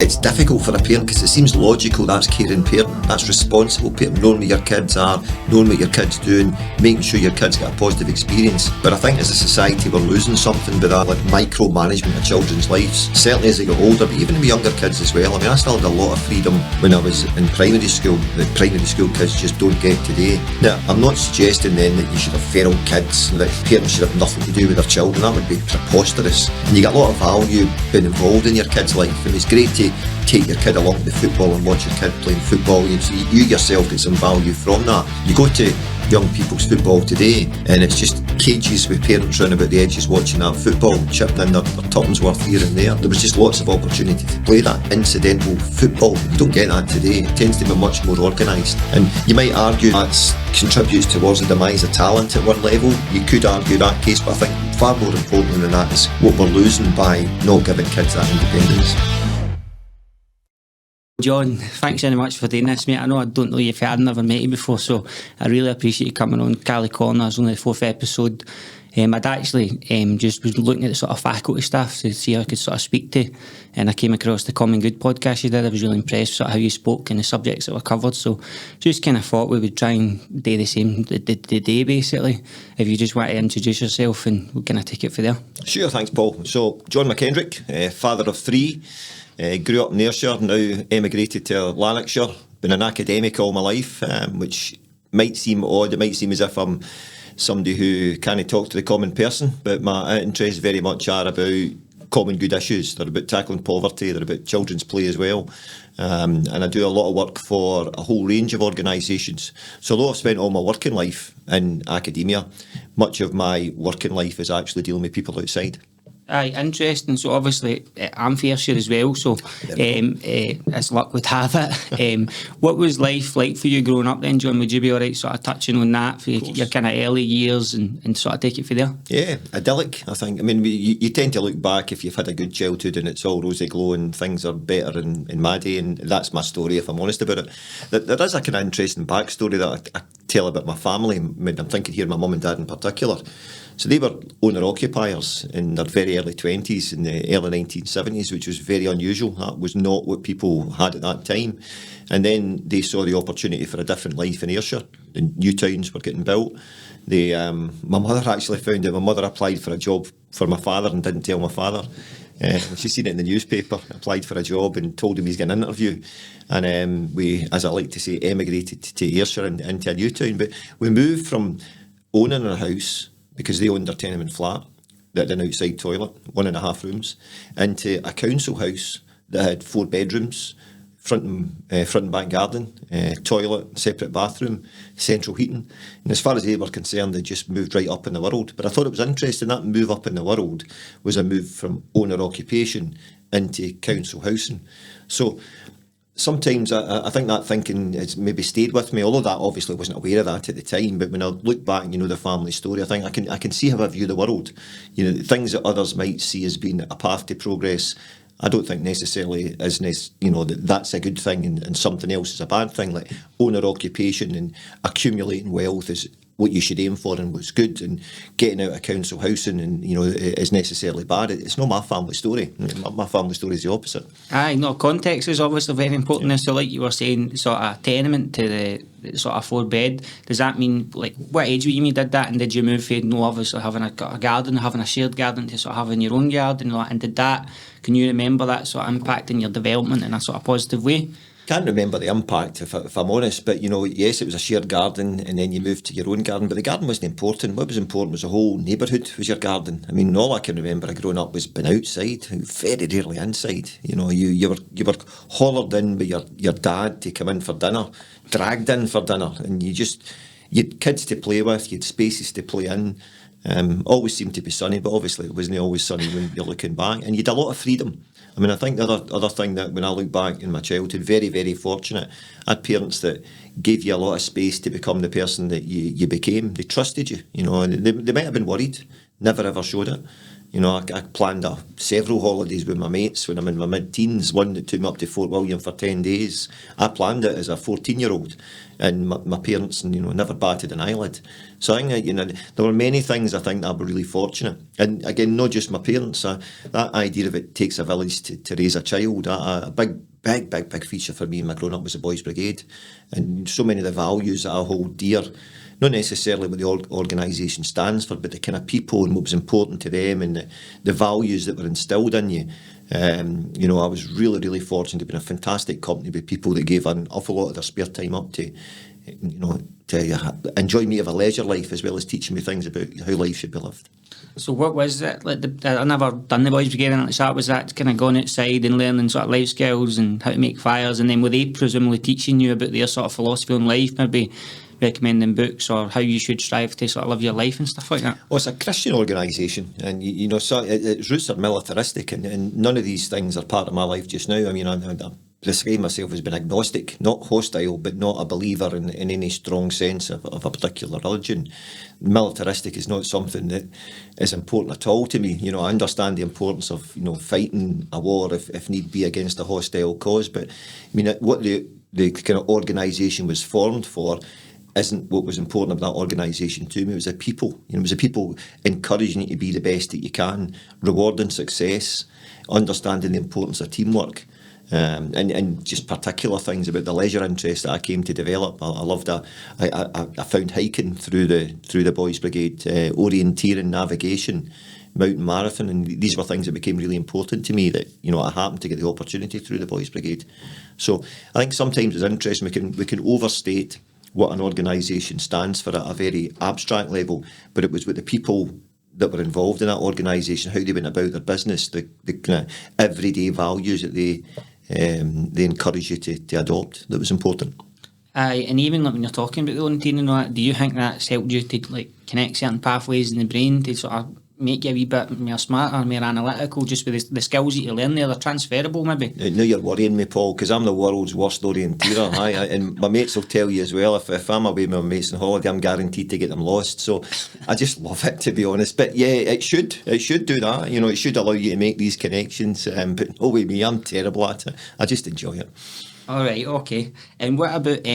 It's difficult for a parent because it seems logical. That's caring parent, that's responsible parent, knowing where your kids are, knowing what your kids doing, making sure your kids get a positive experience. But I think as a society we're losing something with that, like micromanagement of children's lives. Certainly as they get older, but even with younger kids as well. I mean, I still had a lot of freedom when I was in primary school that primary school kids just don't get today. Now, I'm not suggesting then that you should have feral kids, that parents should have nothing to do with their children. That would be preposterous. And you get a lot of value being involved in your kid's life, and it's great to take your kid along to football and watch your kid playing football. You yourself get some value from that. You go to young people's football today and it's just cages with parents round about the edges watching that football, chipping in their tuppence worth here and there. There was just lots of opportunity to play that incidental football. You don't get that today. It tends to be much more organised, and you might argue that contributes towards the demise of talent at one level. You could argue that case, but I think far more important than that is what we're losing by not giving kids that independence. John, thanks very much for doing this, mate. I know I don't know you if I've never met you before, so I really appreciate you coming on. Cally Corner is only the 4th episode. I'd actually just was looking at the sort of faculty staff to see who I could sort of speak to, and I came across the Common Good podcast you did. I was really impressed with sort of how you spoke and the subjects that were covered, so just kind of thought we would try and do the same today, basically. If you just want to introduce yourself and we'll kind of take it from there. Sure, thanks Paul. So, John Mckendrick, father of 3. Grew up in Ayrshire, now emigrated to Lanarkshire. Been an academic all my life, which might seem odd. It might seem as if I'm somebody who can't talk to the common person, but my interests very much are about common good issues. They're about tackling poverty, they're about children's play as well. And I do a lot of work for a whole range of organisations. So although I've spent all my working life in academia, much of my working life is actually dealing with people outside. Aye, interesting. So obviously I'm from Ayrshire as well, so as luck would have it. What was life like for you growing up then, John? Would you be alright sort of touching on that for your kind of early years and sort of take it from there? Yeah, idyllic, I think. I mean, you tend to look back if you've had a good childhood and it's all rosy glow and things are better in my day, and that's my story if I'm honest about it. There is a kind of interesting backstory that I tell about my family. I mean, I'm thinking here my mum and dad in particular. So they were owner-occupiers in their very early 20s, in the early 1970s, which was very unusual. That was not what people had at that time. And then they saw the opportunity for a different life in Ayrshire. The new towns were getting built. My mother actually found out. My mother applied for a job for my father and didn't tell my father. She seen it in the newspaper, applied for a job and told him he's got an interview. And we, as I like to say, emigrated to Ayrshire and into a new town. But we moved from owning a house, because they owned their tenement flat that had an outside toilet, 1.5 rooms, into a council house that had 4 bedrooms, front and back garden, toilet, separate bathroom, central heating. And as far as they were concerned, they just moved right up in the world. But I thought it was interesting that move up in the world was a move from owner occupation into council housing. So sometimes I think that thinking has maybe stayed with me, although that obviously wasn't aware of that at the time. But when I look back and the family story, I think I can see how I view the world. Things that others might see as being a path to progress, I don't think necessarily is that's a good thing and something else is a bad thing. Like owner occupation and accumulating wealth is what you should aim for and what's good, and getting out of council housing and is necessarily bad. It's not my family story. My family story is the opposite. Aye, no, context is obviously very important. Yeah. So like you were saying, sort of tenement to the sort of 4-bed, does that mean, like, what age were you when you did that, and did you move from obviously having a garden, having a shared garden, to sort of having your own garden, and did that, can you remember that sort of impacting your development in a sort of positive way? Can't remember the impact if I'm honest, but yes, it was a shared garden and then you moved to your own garden, but the garden wasn't important. What was important was the whole neighbourhood was your garden. I mean, all I can remember growing up was being outside, very rarely inside. You were hollered in by your dad to come in for dinner, dragged in for dinner, and you'd kids to play with, you'd spaces to play in. Always seemed to be sunny, but obviously it wasn't always sunny when you're looking back, and you had a lot of freedom. I mean, I think the other thing that when I look back in my childhood, very, very fortunate, I had parents that gave you a lot of space to become the person that you became. They trusted you, and they might have been worried, never ever showed it. You know, I planned several holidays with my mates when I'm in my mid-teens. One that took me up to Fort William for 10 days. I planned it as a 14-year-old, and my parents, never batted an eyelid. So I think, there were many things I think that I was really fortunate. And again, not just my parents. That idea of it takes a village to raise a child. A big feature for me in my growing up was the Boys Brigade, and so many of the values that I hold dear. Not necessarily what the organisation stands for, but the kind of people and what was important to them, and the values that were instilled in you. I was really, really fortunate to be in a fantastic company with people that gave an awful lot of their spare time up to enjoy me of a leisure life, as well as teaching me things about how life should be lived. So what was it? Like I never done the Boys Brigade, and so was that kind of going outside and learning sort of life skills and how to make fires, and then were they presumably teaching you about their sort of philosophy on life, maybe recommending books or how you should strive to sort of live your life and stuff like that? Well, it's a Christian organisation, and so its roots are militaristic, and none of these things are part of my life just now. I mean, I describe myself as being agnostic, not hostile, but not a believer in any strong sense of a particular religion. Militaristic is not something that is important at all to me. I understand the importance of fighting a war if need be against a hostile cause, but I mean what the kind of organisation was formed for isn't what was important about that organisation to me. It was the people. It was the people encouraging you to be the best that you can, rewarding success, understanding the importance of teamwork. And just particular things about the leisure interest that I came to develop. I loved that. I found hiking through the Boys Brigade, orienteering, navigation, mountain marathon, and these were things that became really important to me. That I happened to get the opportunity through the Boys Brigade. So I think sometimes it's interesting we can overstate what an organisation stands for at a very abstract level, but it was with the people that were involved in that organisation, how they went about their business, the kind of everyday values that they encourage you to adopt, that was important. Aye, and even when you're talking about the volunteering and all that, do you think that's helped you to connect certain pathways in the brain to sort of make you a wee bit more smarter, more analytical, just with the skills that you learn there? They're transferable, maybe? Now you're worrying me, Paul, because I'm the world's worst orienteer. And my mates will tell you as well, if I'm away with my mates on holiday, I'm guaranteed to get them lost. So I just love it, to be honest. But yeah, it should do that. It should allow you to make these connections. But no way me, I'm terrible at it. I just enjoy it. All right, okay. And what about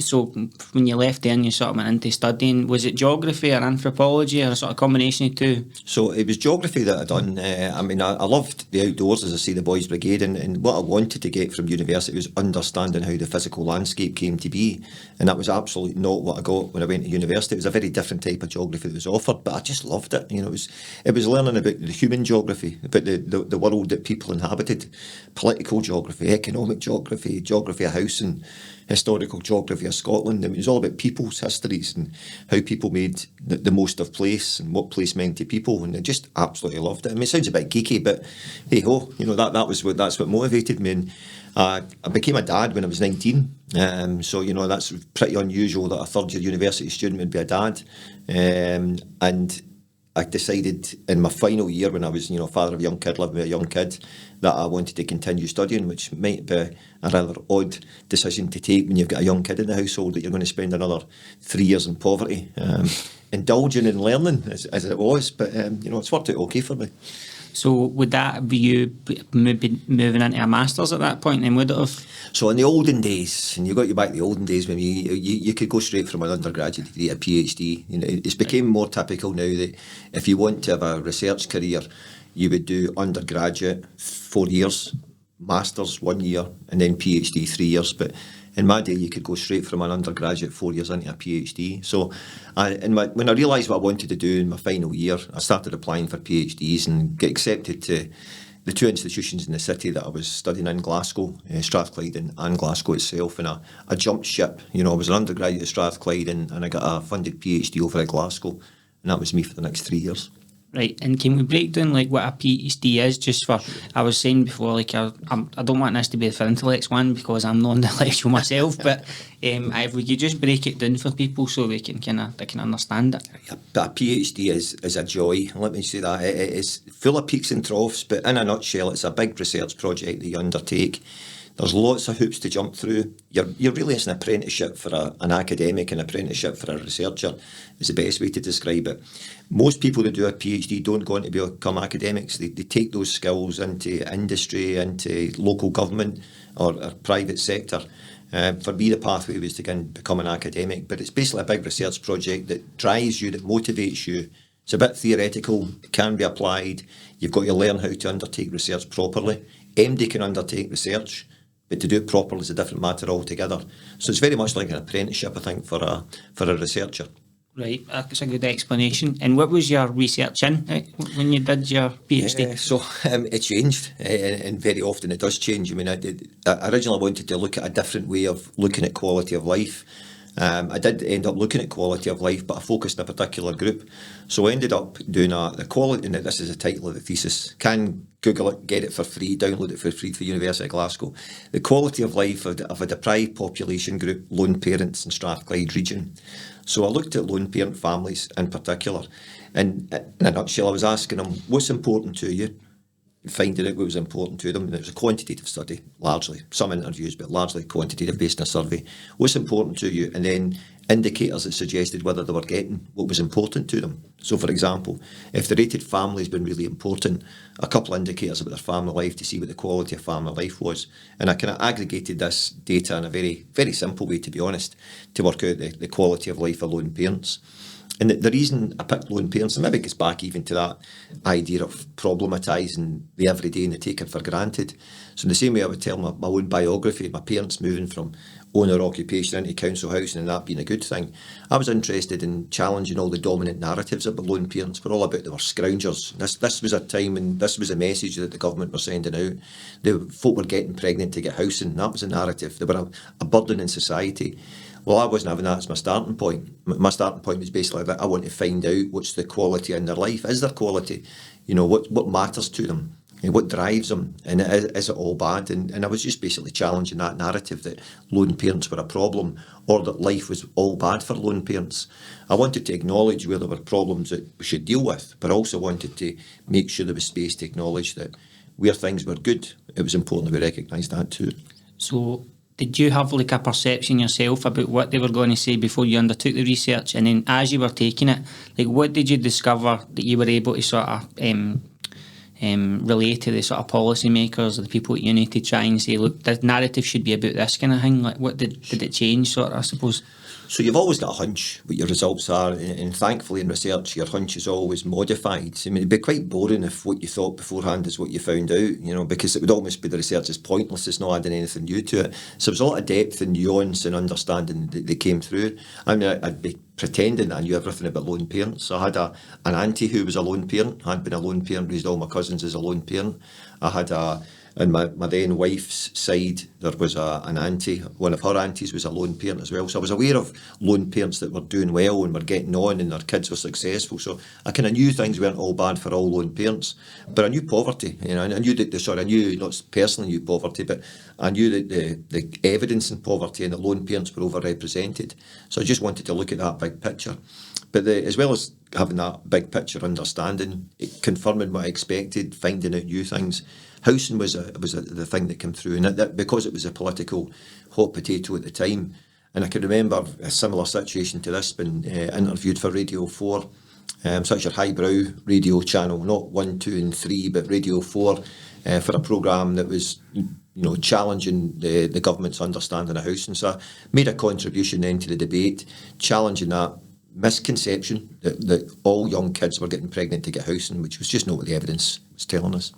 so when you left there and you sort of went into studying, was it geography or anthropology or a sort of combination of two? So it was geography that I'd done. I loved the outdoors, as I say, the Boys Brigade, and what I wanted to get from university was understanding how the physical landscape came to be, and that was absolutely not what I got when I went to university. It was a very different type of geography that was offered, but I just loved it. It was learning about the human geography, about the world that people inhabited, political geography, economic geography, geography of housing, historical geography of Scotland. I mean, it was all about people's histories and how people made the most of place and what place meant to people, and I just absolutely loved it. I mean, it sounds a bit geeky, but hey ho, that's what motivated me. And I became a dad when I was 19, so that's pretty unusual that a third year university student would be a dad, and I decided in my final year, when I was, father of a young kid, living with a young kid, that I wanted to continue studying, which might be a rather odd decision to take when you've got a young kid in the household, that you're going to spend another 3 years in poverty, indulging in learning as it was. But, it's worked out okay for me. So would that be you maybe moving into a master's at that point, then, would it have? So in the olden days, and you got you back to the olden days when you could go straight from an undergraduate degree to a PhD. It's become more typical now that if you want to have a research career, you would do undergraduate 4 years, masters 1 year, and then PhD 3 years. But in my day, you could go straight from an undergraduate 4 years into a PhD. So when I realised what I wanted to do in my final year, I started applying for PhDs and get accepted to the two institutions in the city that I was studying in, Glasgow, Strathclyde and Glasgow itself. And I jumped ship. I was an undergraduate at Strathclyde and I got a funded PhD over at Glasgow. And that was me for the next 3 years. Right, and can we break down what a PhD is, just for, I was saying before, I don't want this to be for intellects one, because I'm not intellectual myself, but if we could just break it down for people so they can understand it. A PhD is a joy, let me say that. It is full of peaks and troughs, but in a nutshell, it's a big research project that you undertake There's lots of hoops to jump through. You're really, it's an apprenticeship for an academic, an apprenticeship for a researcher is the best way to describe it. Most people that do a PhD don't go on to become academics. They take those skills into industry, into local government or private sector. For me, the pathway was to become an academic, but it's basically a big research project that drives you, that motivates you. It's a bit theoretical, it can be applied. You've got to learn how to undertake research properly. MD can undertake research, but to do it properly is a different matter altogether. So it's very much like an apprenticeship, I think, for a researcher. Right, that's a good explanation. And what was your research in when you did your PhD? It changed, and very often it does change. I mean, I originally wanted to look at a different way of looking at quality of life. I did end up looking at quality of life, but I focused on a particular group. So I ended up doing the quality, and this is the title of the thesis. Can Google it, get it for free, download it for free for the University of Glasgow. The quality of life of a deprived population group, lone parents in Strathclyde region. So I looked at lone parent families in particular, and in a nutshell, I was asking them, what's important to you? Finding out what was important to them. And it was a quantitative study, largely. Some interviews, but largely quantitative based on a survey. What's important to you? And then indicators that suggested whether they were getting what was important to them. So, for example, if the rated family has been really important, a couple of indicators about their family life to see what the quality of family life was. And I kind of aggregated this data in a very, very simple way, to be honest, to work out the quality of life of lone parents. And the reason I picked lone parents, and maybe it gets back even to that idea of problematising the everyday and the taken for granted. So in the same way I would tell my own biography, my parents moving from owner occupation into council housing and that being a good thing, I was interested in challenging all the dominant narratives about lone parents. We're all about they were scroungers. This was a time and this was a message that the government were sending out. The folk were getting pregnant to get housing. That was a narrative. They were a burden in society. Well, I wasn't having that as my starting point. My starting point was basically that I want to find out what's the quality in their life. Is there quality? You know, what matters to them? And what drives them? And is it all bad? And I was just basically challenging that narrative that lone parents were a problem or that life was all bad for lone parents. I wanted to acknowledge where there were problems that we should deal with, but also wanted to make sure there was space to acknowledge that where things were good, it was important that we recognise that too. So did you have like a perception yourself about what they were going to say before you undertook the research? And then as you were taking it, like what did you discover that you were able to sort of relate to the sort of policymakers or the people at uni to try and say, look, the narrative should be about this kind of thing? Like what did it change sort of, I suppose? So you've always got a hunch what your results are, and thankfully in research your hunch is always modified. I mean, it'd be quite boring if what you thought beforehand is what you found out, you know, because it would almost be the research is pointless, it's not adding anything new to it. So there's a lot of depth and nuance and understanding that came through. I mean, I'd be pretending that I knew everything about lone parents. So I had an auntie who was a lone parent, I'd been a lone parent, raised all my cousins as a lone parent. I had on my then wife's side, there was an auntie. One of her aunties was a lone parent as well. So I was aware of lone parents that were doing well and were getting on and their kids were successful. So I kind of knew things weren't all bad for all lone parents. But I knew poverty. You know, I knew I knew, not personally knew poverty, but I knew that the evidence in poverty and that lone parents were overrepresented. So I just wanted to look at that big picture. But as well as having that big picture understanding, confirming what I expected, finding out new things, housing was the thing that came through, and that because it was a political hot potato at the time. And I can remember a similar situation to this, been interviewed for Radio 4, such a highbrow radio channel, not 1, 2 and 3, but Radio 4, for a programme that was, you know, challenging the government's understanding of housing. So I made a contribution then to the debate, challenging that misconception that all young kids were getting pregnant to get housing, which was just not what the evidence was telling us.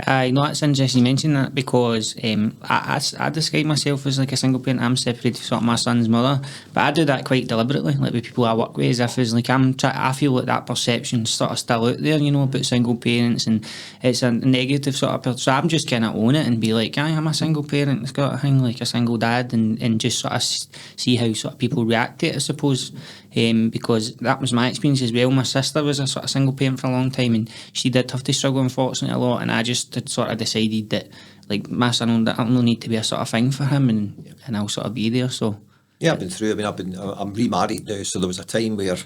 I know it's interesting you mention that because I describe myself as like a single parent. I'm separated from sort of my son's mother, but I do that quite deliberately, like with people I work with, as if it's like I feel like that perception sort of still out there, you know, about single parents, and it's a negative sort of. So I'm just kind of own it and be like, I'm a single parent. It's got a thing like a single dad, and just sort of see how sort of people react to it, I suppose. Because that was my experience as well. My sister was a sort of single parent for a long time, and she did have to struggle, unfortunately, a lot. And I just had sort of decided that, like, my son will need to be a sort of thing for him, and I'll sort of be there. So Yeah, I've been through. I mean, I'm remarried now, so there was a time where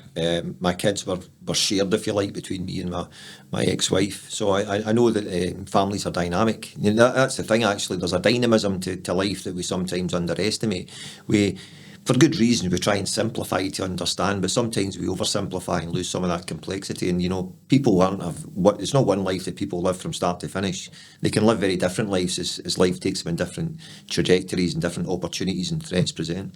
my kids were shared, if you like, between me and my ex-wife. So I know that families are dynamic. You know, that's the thing. Actually, there's a dynamism to life that we sometimes underestimate. For good reason, we try and simplify to understand, but sometimes we oversimplify and lose some of that complexity. And people it's not one life that people live from start to finish. They can live very different lives as life takes them in different trajectories and different opportunities and threats present.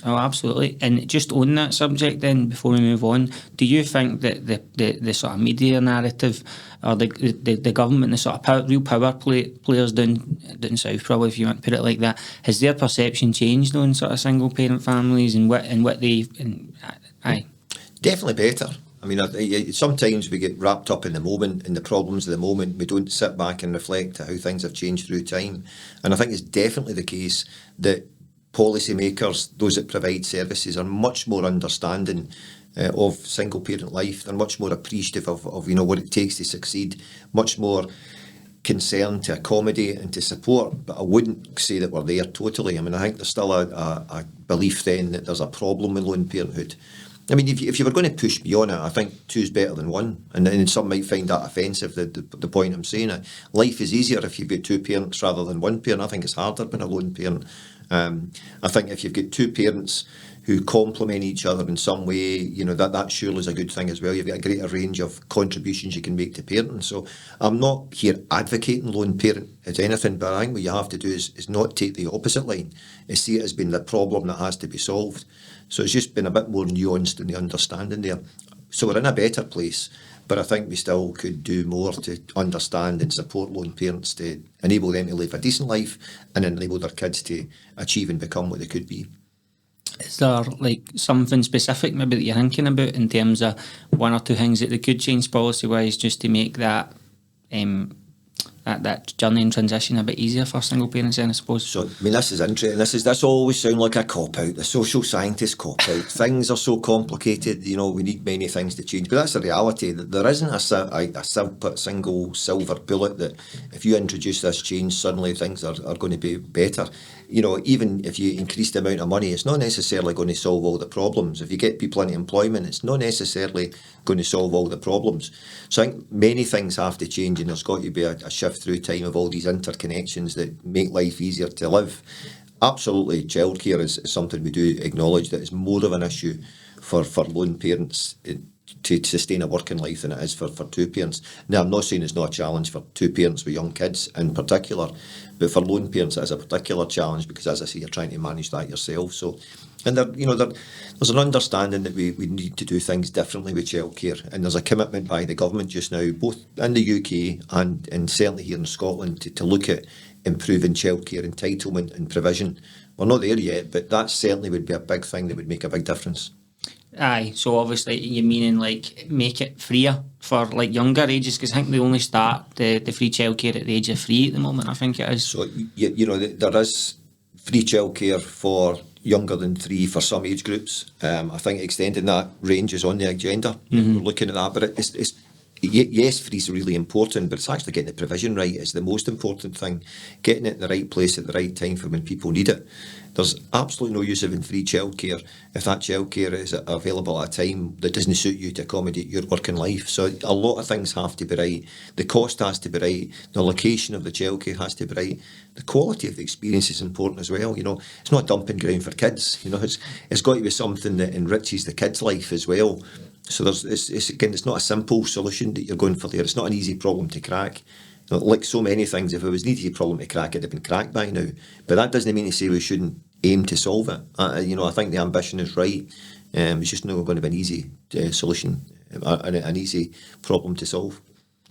Oh, absolutely. And just on that subject then, before we move on, do you think that the sort of media narrative or the government, the sort of real power players down south, probably, if you want to put it like that, has their perception changed on sort of single parent families and what they... Aye. Definitely better. I mean, sometimes we get wrapped up in the moment, in the problems of the moment. We don't sit back and reflect on how things have changed through time. And I think it's definitely the case that policymakers, those that provide services, are much more understanding of single parent life. They're much more appreciative of what it takes to succeed, much more concerned to accommodate and to support. But I wouldn't say that we're there totally. I mean, I think there's still a belief then that there's a problem with lone parenthood. I mean, if you were going to push me on it, I think two's better than one. And some might find that offensive, the point I'm saying. Life is easier if you've got two parents rather than one parent. I think it's harder being a lone parent. I think if you've got two parents who complement each other in some way, that surely is a good thing as well. You've got a greater range of contributions you can make to parenting. So I'm not here advocating lone parent as anything, but I think what you have to do is not take the opposite line, is see it as being the problem that has to be solved. So it's just been a bit more nuanced in the understanding there. So we're in a better place, but I think we still could do more to understand and support lone parents to enable them to live a decent life and enable their kids to achieve and become what they could be. Is there something specific maybe that you're thinking about in terms of one or two things that they could change policy-wise just to make that that journey and transition a bit easier for single parents then, I suppose? So, I mean, this is interesting. This always sounds like a cop-out, the social scientist cop-out. Things are so complicated, we need many things to change. But that's the reality, that there isn't a single silver bullet that if you introduce this change, suddenly things are going to be better. Even if you increase the amount of money, it's not necessarily going to solve all the problems. If you get people into employment, it's not necessarily going to solve all the problems. So I think many things have to change, and there's got to be a shift through time of all these interconnections that make life easier to live. Absolutely, childcare is something we do acknowledge that is more of an issue for lone parents to sustain a working life than it is for two parents. Now, I'm not saying it's not a challenge for two parents with young kids in particular, but for lone parents it is a particular challenge because, as I say, you're trying to manage that yourself. So, and there's an understanding that we need to do things differently with childcare, and there's a commitment by the government just now, both in the UK and certainly here in Scotland, to look at improving childcare entitlement and provision. We're not there yet, but that certainly would be a big thing that would make a big difference. Aye, so obviously you're meaning make it freer for younger ages, because I think they only start the free childcare at the age of 3 at the moment, I think it is. So, there is free childcare for younger than 3 for some age groups. I think extending that range is on the agenda. Mm-hmm. We're looking at that, but it's yes, free is really important, but it's actually getting the provision right is the most important thing. Getting it in the right place at the right time for when people need it. There's absolutely no use of in free childcare if that childcare is available at a time that doesn't suit you to accommodate your working life. So a lot of things have to be right. The cost has to be right. The location of the childcare has to be right. The quality of the experience is important as well. It's not a dumping ground for kids. It's got to be something that enriches the kids' life as well. So it's not a simple solution that you're going for there. It's not an easy problem to crack. Like so many things, if it was an easy problem to crack, it'd have been cracked by now. But that doesn't mean to say we shouldn't aim to solve it. I think the ambition is right. It's just not going to be an easy solution, an easy problem to solve.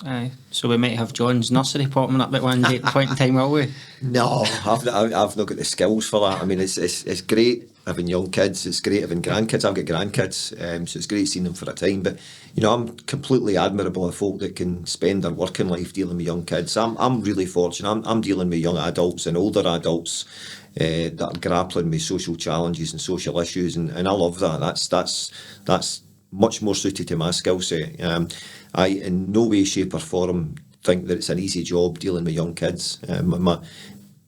Aye, so we might have John's nursery popping up at one point in time, will we? No, I've not got the skills for that. I mean, it's great having young kids. It's great having grandkids. I've got grandkids, so it's great seeing them for a time. But I'm completely admirable of folk that can spend their working life dealing with young kids. I'm really fortunate. I'm dealing with young adults and older adults that are grappling with social challenges and social issues, and I love that. That's much more suited to my skill set. I, in no way, shape or form, think that it's an easy job dealing with young kids.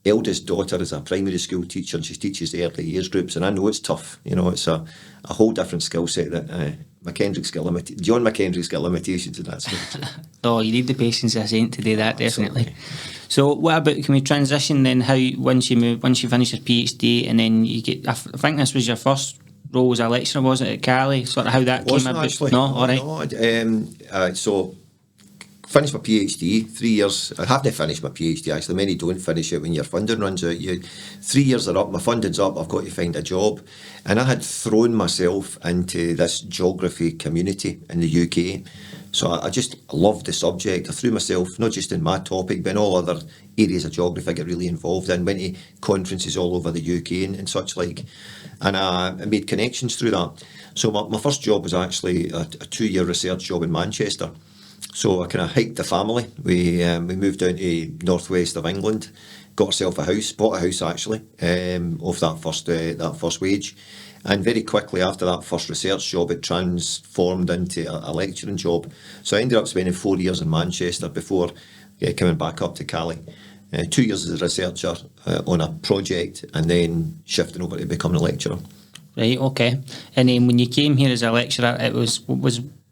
eldest daughter is a primary school teacher, and she teaches the early years groups, and I know it's tough. It's a whole different skill set that John Mckendrick's got limitations in that skill. Oh, you need the patience of a saint to do that, definitely. Absolutely. So what about, can we transition then, how once you finish your PhD and then you get, I think this was your first role as a lecturer, was it, at Cali? Sort of how that came about? Actually. No, all right. So finished my PhD, 3 years. I haven't finished my PhD actually. Many don't finish it when your funding runs out. 3 years are up, my funding's up, I've got to find a job. And I had thrown myself into this geography community in the UK. So I just loved the subject. I threw myself, not just in my topic, but in all other areas of geography I get really involved in. Went to conferences all over the UK and such like. And I made connections through that. So my first job was actually a 2-year research job in Manchester. So I kind of hiked the family. We moved down to northwest of England, got ourselves a house, bought a house actually, off that first wage. And very quickly after that first research job, it transformed into a lecturing job. So I ended up spending 4 years in Manchester before coming back up to Cali. 2 years as a researcher on a project, and then shifting over to becoming a lecturer. Right, okay. And then when you came here as a lecturer, it was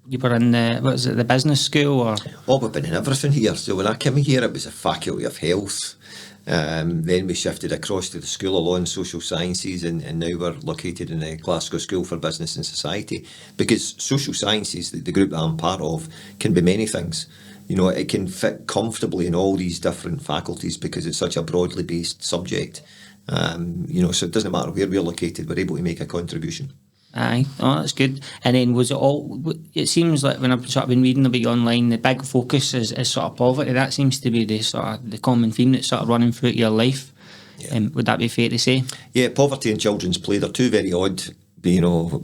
you were in the business school, or? Oh, we've been in everything here. So when I came here, it was the Faculty of Health. Then we shifted across to the School of Law and Social Sciences, and now we're located in the Glasgow School for Business and Society. Because social sciences, the group that I'm part of, can be many things. It can fit comfortably in all these different faculties because it's such a broadly based subject. So it doesn't matter where we're located, we're able to make a contribution. Aye, oh, that's good. And then was it all? It seems like when I've sort of been reading about you online, the big focus is sort of poverty. That seems to be the common theme that's sort of running throughout your life. Yeah. Would that be fair to say? Yeah, poverty and children's play, they're two very odd,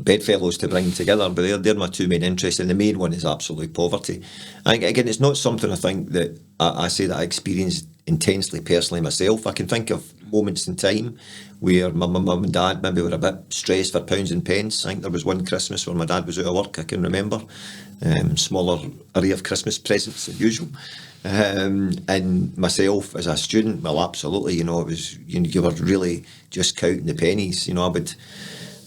bedfellows to bring together, but they're my two main interests, and the main one is absolutely poverty. And again, it's not something I think that I say that I experienced intensely personally myself. I can think of moments in time where my mum and dad maybe were a bit stressed for pounds and pence. I think there was one Christmas where my dad was out of work, I can remember. Smaller array of Christmas presents than usual. And myself as a student, well, absolutely, it was, you were really just counting the pennies.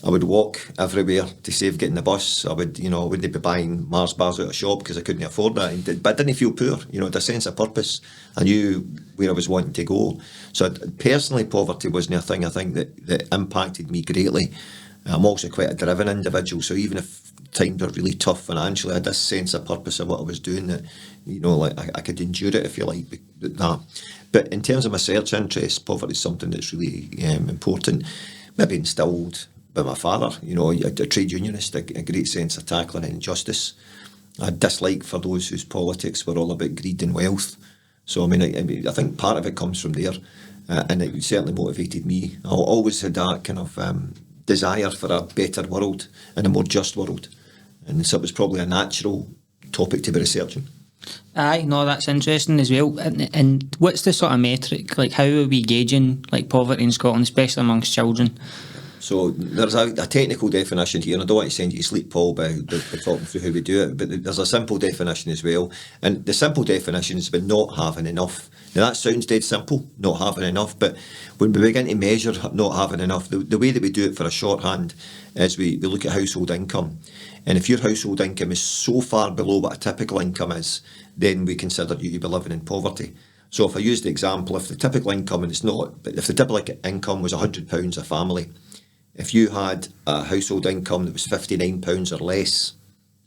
I would walk everywhere to save getting the bus. I wouldn't be buying Mars bars out of shop because I couldn't afford that. But I didn't feel poor. I had a sense of purpose. I knew where I was wanting to go. So personally, poverty wasn't a thing I think that impacted me greatly. I'm also quite a driven individual. So even if times were really tough financially, I had this sense of purpose of what I was doing that, I could endure it if you like. But in terms of my research interests, poverty is something that's really important. Maybe instilled by my father, a trade unionist, a great sense of tackling injustice, a dislike for those whose politics were all about greed and wealth. So I think part of it comes from there, and it certainly motivated me. I always had that kind of desire for a better world and a more just world, and so it was probably a natural topic to be researching. Aye, no, that's interesting as well. And what's the sort of metric, like how are we gauging like poverty in Scotland, especially amongst children? So there's a technical definition here, and I don't want to send you to sleep, Paul, by talking through how we do it, but there's a simple definition as well. And the simple definition is about not having enough. Now that sounds dead simple, not having enough, but when we begin to measure not having enough, the way that we do it for a shorthand is we look at household income. And if your household income is so far below what a typical income is, then we consider you to be living in poverty. So if I use the example, if the typical income, and it's not, but if the typical income was £100 a family, if you had a household income that was £59 or less,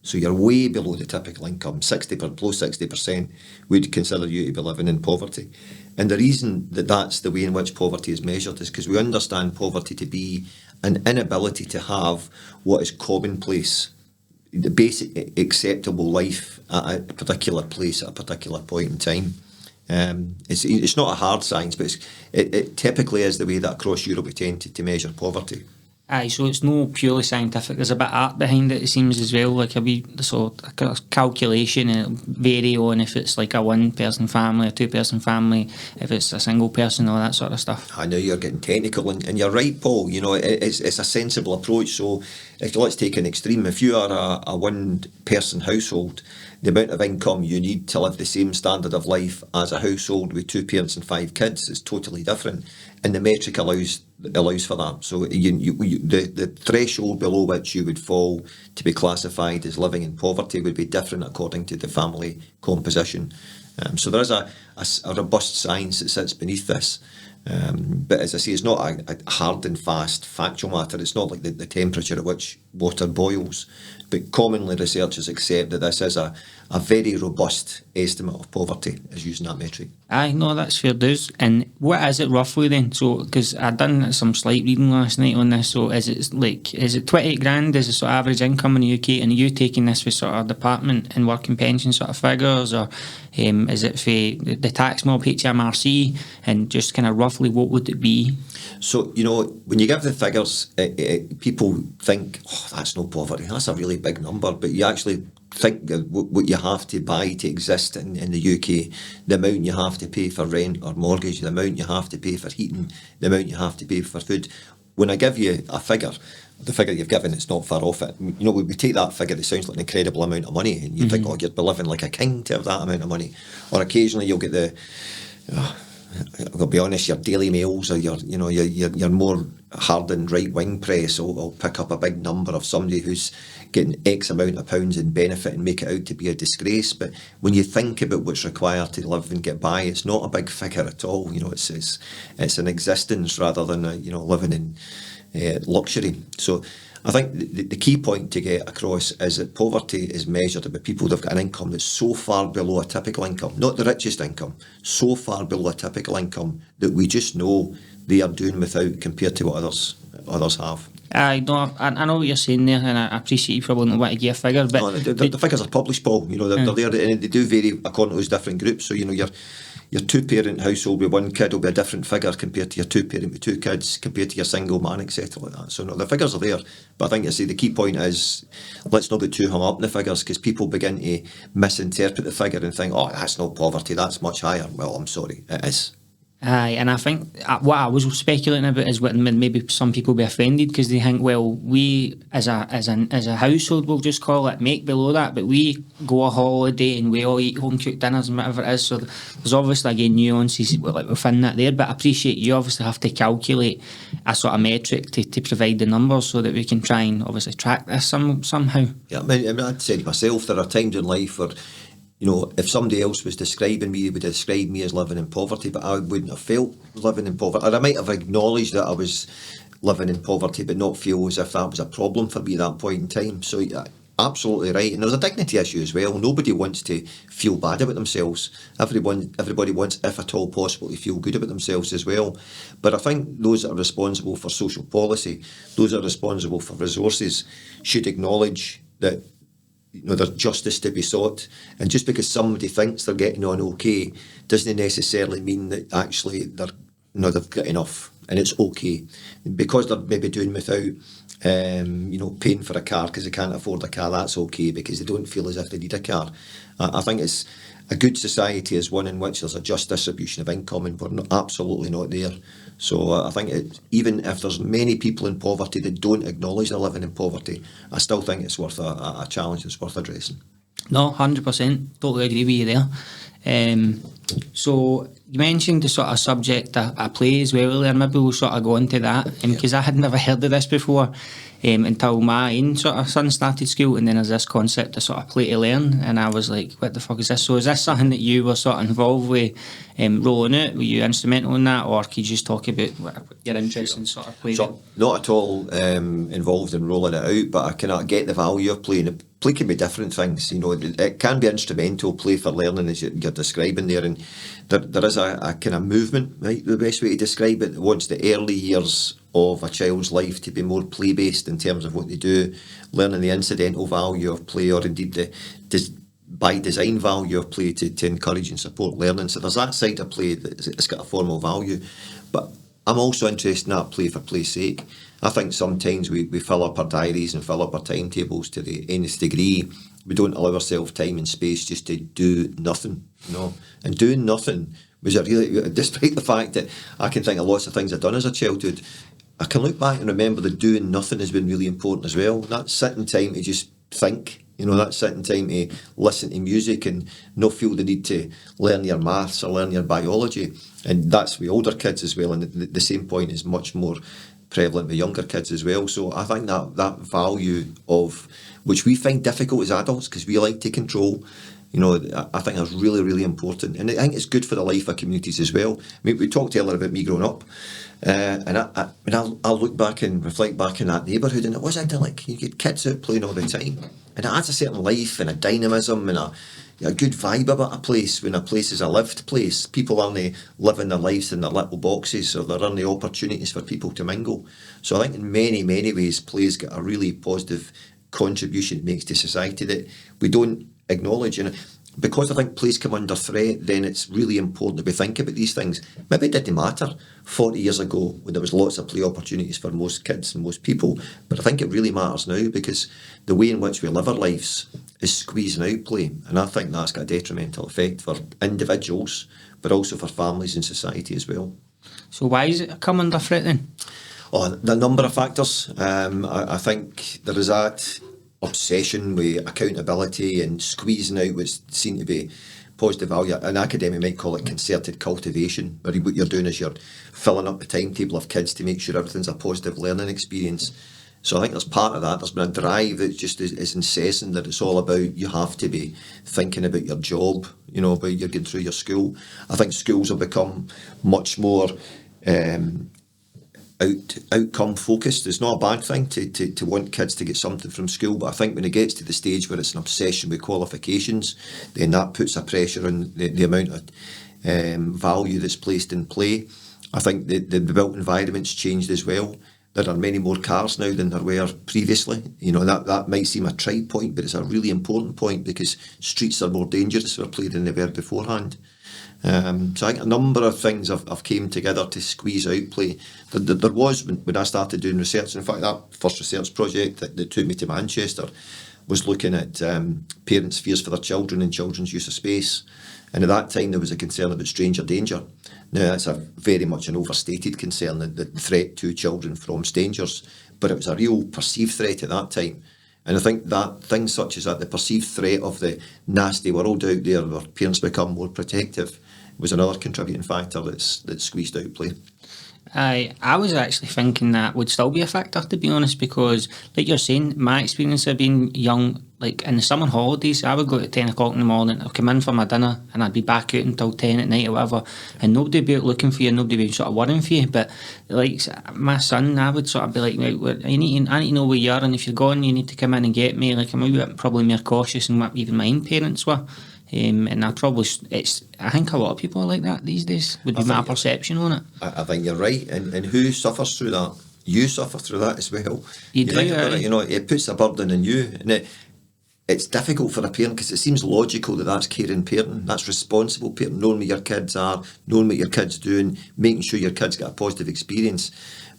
so you're way below the typical income, below 60%, we'd consider you to be living in poverty. And the reason that that's the way in which poverty is measured is because we understand poverty to be an inability to have what is commonplace, the basic acceptable life at a particular place at a particular point in time. It's not a hard science, but it typically is the way that across Europe we tend to measure poverty. Aye, so it's no purely scientific. There's a bit of art behind it. It seems as well, like a calculation, and it'll vary on if it's like a one-person family, a two-person family, if it's a single person, all that sort of stuff. I know you're getting technical, and you're right, Paul. You know, it's a sensible approach. So, if let's take an extreme, if you are a one-person household, the amount of income you need to live the same standard of life as a household with 2 parents and 5 kids is totally different, and the metric allows for that. So the threshold below which you would fall to be classified as living in poverty would be different according to the family composition. So there is a robust science that sits beneath this. But as I say, it's not a hard and fast factual matter. It's not like the temperature at which water boils. But commonly researchers accept that this is a very robust estimate of poverty as using that metric. Aye, no, that's fair dues. And what is it roughly then? So, because I'd done some slight reading last night on this, so is it 28 grand is the sort of average income in the UK, and are you taking this for sort of department and work and pension sort of figures, or is it for the tax mob, HMRC, and just kind of roughly what would it be? So, you know, when you give the figures, people think, oh, that's no poverty, that's a really big number, but you actually think what you have to buy to exist in the UK, the amount you have to pay for rent or mortgage, the amount you have to pay for heating, the amount you have to pay for food. When I give you a figure, the figure you've given, it's not far off it. You know, we take that figure, it sounds like an incredible amount of money, and you think, oh, you'd be living like a king to have that amount of money. Or occasionally you'll get the... I'll be honest, your Daily Mails or your more hardened right-wing press will pick up a big number of somebody who's getting X amount of pounds in benefit and make it out to be a disgrace. But when you think about what's required to live and get by, it's not a big figure at all. You know, it's an existence rather than living in luxury. So I think the key point to get across is that poverty is measured by people who've got an income that's so far below a typical income, not the richest income, so far below a typical income that we just know they are doing without compared to what others have. I know what you're saying there, and I appreciate you probably not want to give a figure, but the figures are published, Paul. You know, they're there, and they do vary according to those different groups. So, you know, your 2-parent household with 1 kid will be a different figure compared to your 2-parent with 2 kids, compared to your single man, etc. like that. So no, the figures are there, but I think the key point is, let's not get too hung up in the figures, because people begin to misinterpret the figure and think, oh, that's not poverty, that's much higher. Well, I'm sorry, it is. Aye, and I think what I was speculating about is what maybe some people be offended because they think, well, we as a household, we'll just call it, make below that, but we go a holiday and we all eat home cooked dinners and whatever it is. So there's obviously again nuances within that there, but I appreciate you obviously have to calculate a sort of metric to provide the numbers so that we can try and obviously track this somehow. Yeah, I mean, I'd say to myself, there are times in life where, you know, if somebody else was describing me, they would describe me as living in poverty, but I wouldn't have felt living in poverty. Or I might have acknowledged that I was living in poverty, but not feel as if that was a problem for me at that point in time. So, yeah, absolutely right. And there's a dignity issue as well. Nobody wants to feel bad about themselves. Everybody wants, if at all possible, to feel good about themselves as well. But I think those that are responsible for social policy, those that are responsible for resources, should acknowledge that, you know, there's justice to be sought, and just because somebody thinks they're getting on okay doesn't necessarily mean that actually they've got enough and it's okay, because they're maybe doing without paying for a car because they can't afford a car. That's okay because they don't feel as if they need a car. I think it's a good society is one in which there's a just distribution of income, and we're absolutely not there. So I think even if there's many people in poverty that don't acknowledge they're living in poverty, I still think it's worth a challenge that's worth addressing. No, 100%. Totally agree with you there. So you mentioned the sort of subject of play as well earlier. Maybe we'll sort of go into that, because I had never heard of this before until my own sort of son started school, and then there's this concept of sort of play to learn, and I was like, what the fuck is this? So is this something that you were sort of involved with rolling out? Were you instrumental in that, or could you just talk about your interest in sort of play? So, not at all involved in rolling it out, but I cannot get the value of playing. Play can be different things, you know. It can be instrumental play for learning, as you're describing there, and there is a kind of movement, right? The best way to describe it, that wants the early years of a child's life to be more play-based in terms of what they do, learning the incidental value of play, or indeed the by design value of play to encourage and support learning. So there's that side of play that's got a formal value. But I'm also interested in that play for play's sake. I think sometimes we fill up our diaries and fill up our timetables to the nth degree. We don't allow ourselves time and space just to do nothing, you know. And doing nothing was a really, despite the fact that I can think of lots of things I've done as a childhood, I can look back and remember that doing nothing has been really important as well. That sitting time to just think, you know, that sitting time to listen to music and not feel the need to learn your maths or learn your biology. And that's with older kids as well. And the same point is much more prevalent with younger kids as well. So I think that value of, which we find difficult as adults because we like to control, you know, I think that's really, really important. And I think it's good for the life of communities as well. I mean, we talked earlier about me growing up. And I'll look back and reflect back in that neighbourhood, and it was idyllic. You get kids out playing all the time, and it adds a certain life and a dynamism and a good vibe about a place when a place is a lived place. People aren't living their lives in their little boxes, or there aren't the opportunities for people to mingle. So I think in many, many ways, play's got a really positive contribution it makes to society that we don't acknowledge. And because I think play's come under threat, then it's really important that we think about these things. Maybe it didn't matter 40 years ago when there was lots of play opportunities for most kids and most people, but I think it really matters now because the way in which we live our lives is squeezing out play, and I think that's got a detrimental effect for individuals, but also for families and society as well. So why is it come under threat then? Oh, the number of factors. I think there is that obsession with accountability and squeezing out what's seen to be positive value. An academic might call it concerted cultivation, where what you're doing is you're filling up the timetable of kids to make sure everything's a positive learning experience. So I think there's part of that. There's been a drive that just is incessant, that it's all about you have to be thinking about your job, you know, about you're getting through your school. I think schools have become much more outcome focused. It's not a bad thing to want kids to get something from school, but I think when it gets to the stage where it's an obsession with qualifications, then that puts a pressure on the amount of value that's placed in play. I think the built environment's changed as well. There are many more cars now than there were previously. You know, that might seem a trite point, but it's a really important point because streets are more dangerous for play than they were beforehand. So I think a number of things have came together to squeeze out play. There was, when I started doing research, in fact that first research project that took me to Manchester was looking at parents' fears for their children and children's use of space. And at that time there was a concern about stranger danger. Now that's a very much an overstated concern, the threat to children from strangers, but it was a real perceived threat at that time. And I think that things such as that, the perceived threat of the nasty world out there where parents become more protective, was another contributing factor that squeezed out play. I was actually thinking that would still be a factor, to be honest, because like you're saying, my experience of being young, like in the summer holidays, I would go at 10 o'clock in the morning, I'd come in for my dinner and I'd be back out until 10 at night or whatever, and nobody would be out looking for you, nobody would be sort of worrying for you. But like my son, I would sort of be like, right, I need to know where you are, and if you're gone you need to come in and get me. Like I'm a bit probably more cautious than what even my own parents were. And I think a lot of people are like that these days, would be my perception on it. I think you're right, and who suffers through that? You suffer through that as well. You do, think about it, you know, it puts a burden on you, and it's difficult for a parent because it seems logical that's caring parenting, that's responsible parenting, knowing what your kids are, knowing what your kids doing, making sure your kids get a positive experience.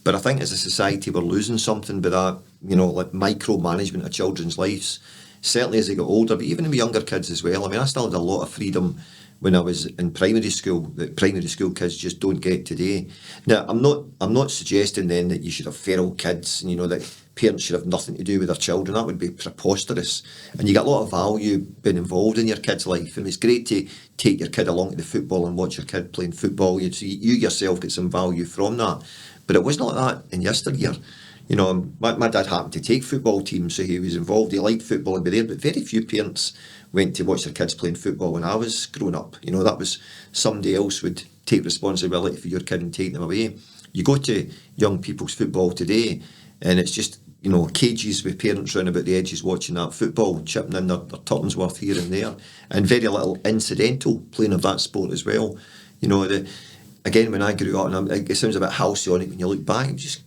But I think as a society we're losing something by that, you know, like micromanagement of children's lives. Certainly as they get older, but even with younger kids as well. I mean, I still had a lot of freedom when I was in primary school that primary school kids just don't get today. Now, I'm not suggesting then that you should have feral kids and, you know, that parents should have nothing to do with their children. That would be preposterous. And you get a lot of value being involved in your kid's life. And it's great to take your kid along to the football and watch your kid playing football. You yourself get some value from that. But it wasn't like that in yesteryear. You know, my dad happened to take football teams, so he was involved. He liked football and be there, but very few parents went to watch their kids playing football when I was growing up. You know, that was somebody else would take responsibility for your kid and take them away. You go to young people's football today, and it's just, you know, cages with parents round about the edges watching that football, chipping in their tuppence worth here and there, and very little incidental playing of that sport as well. You know, again, when I grew up, and it sounds a bit halcyon when you look back, just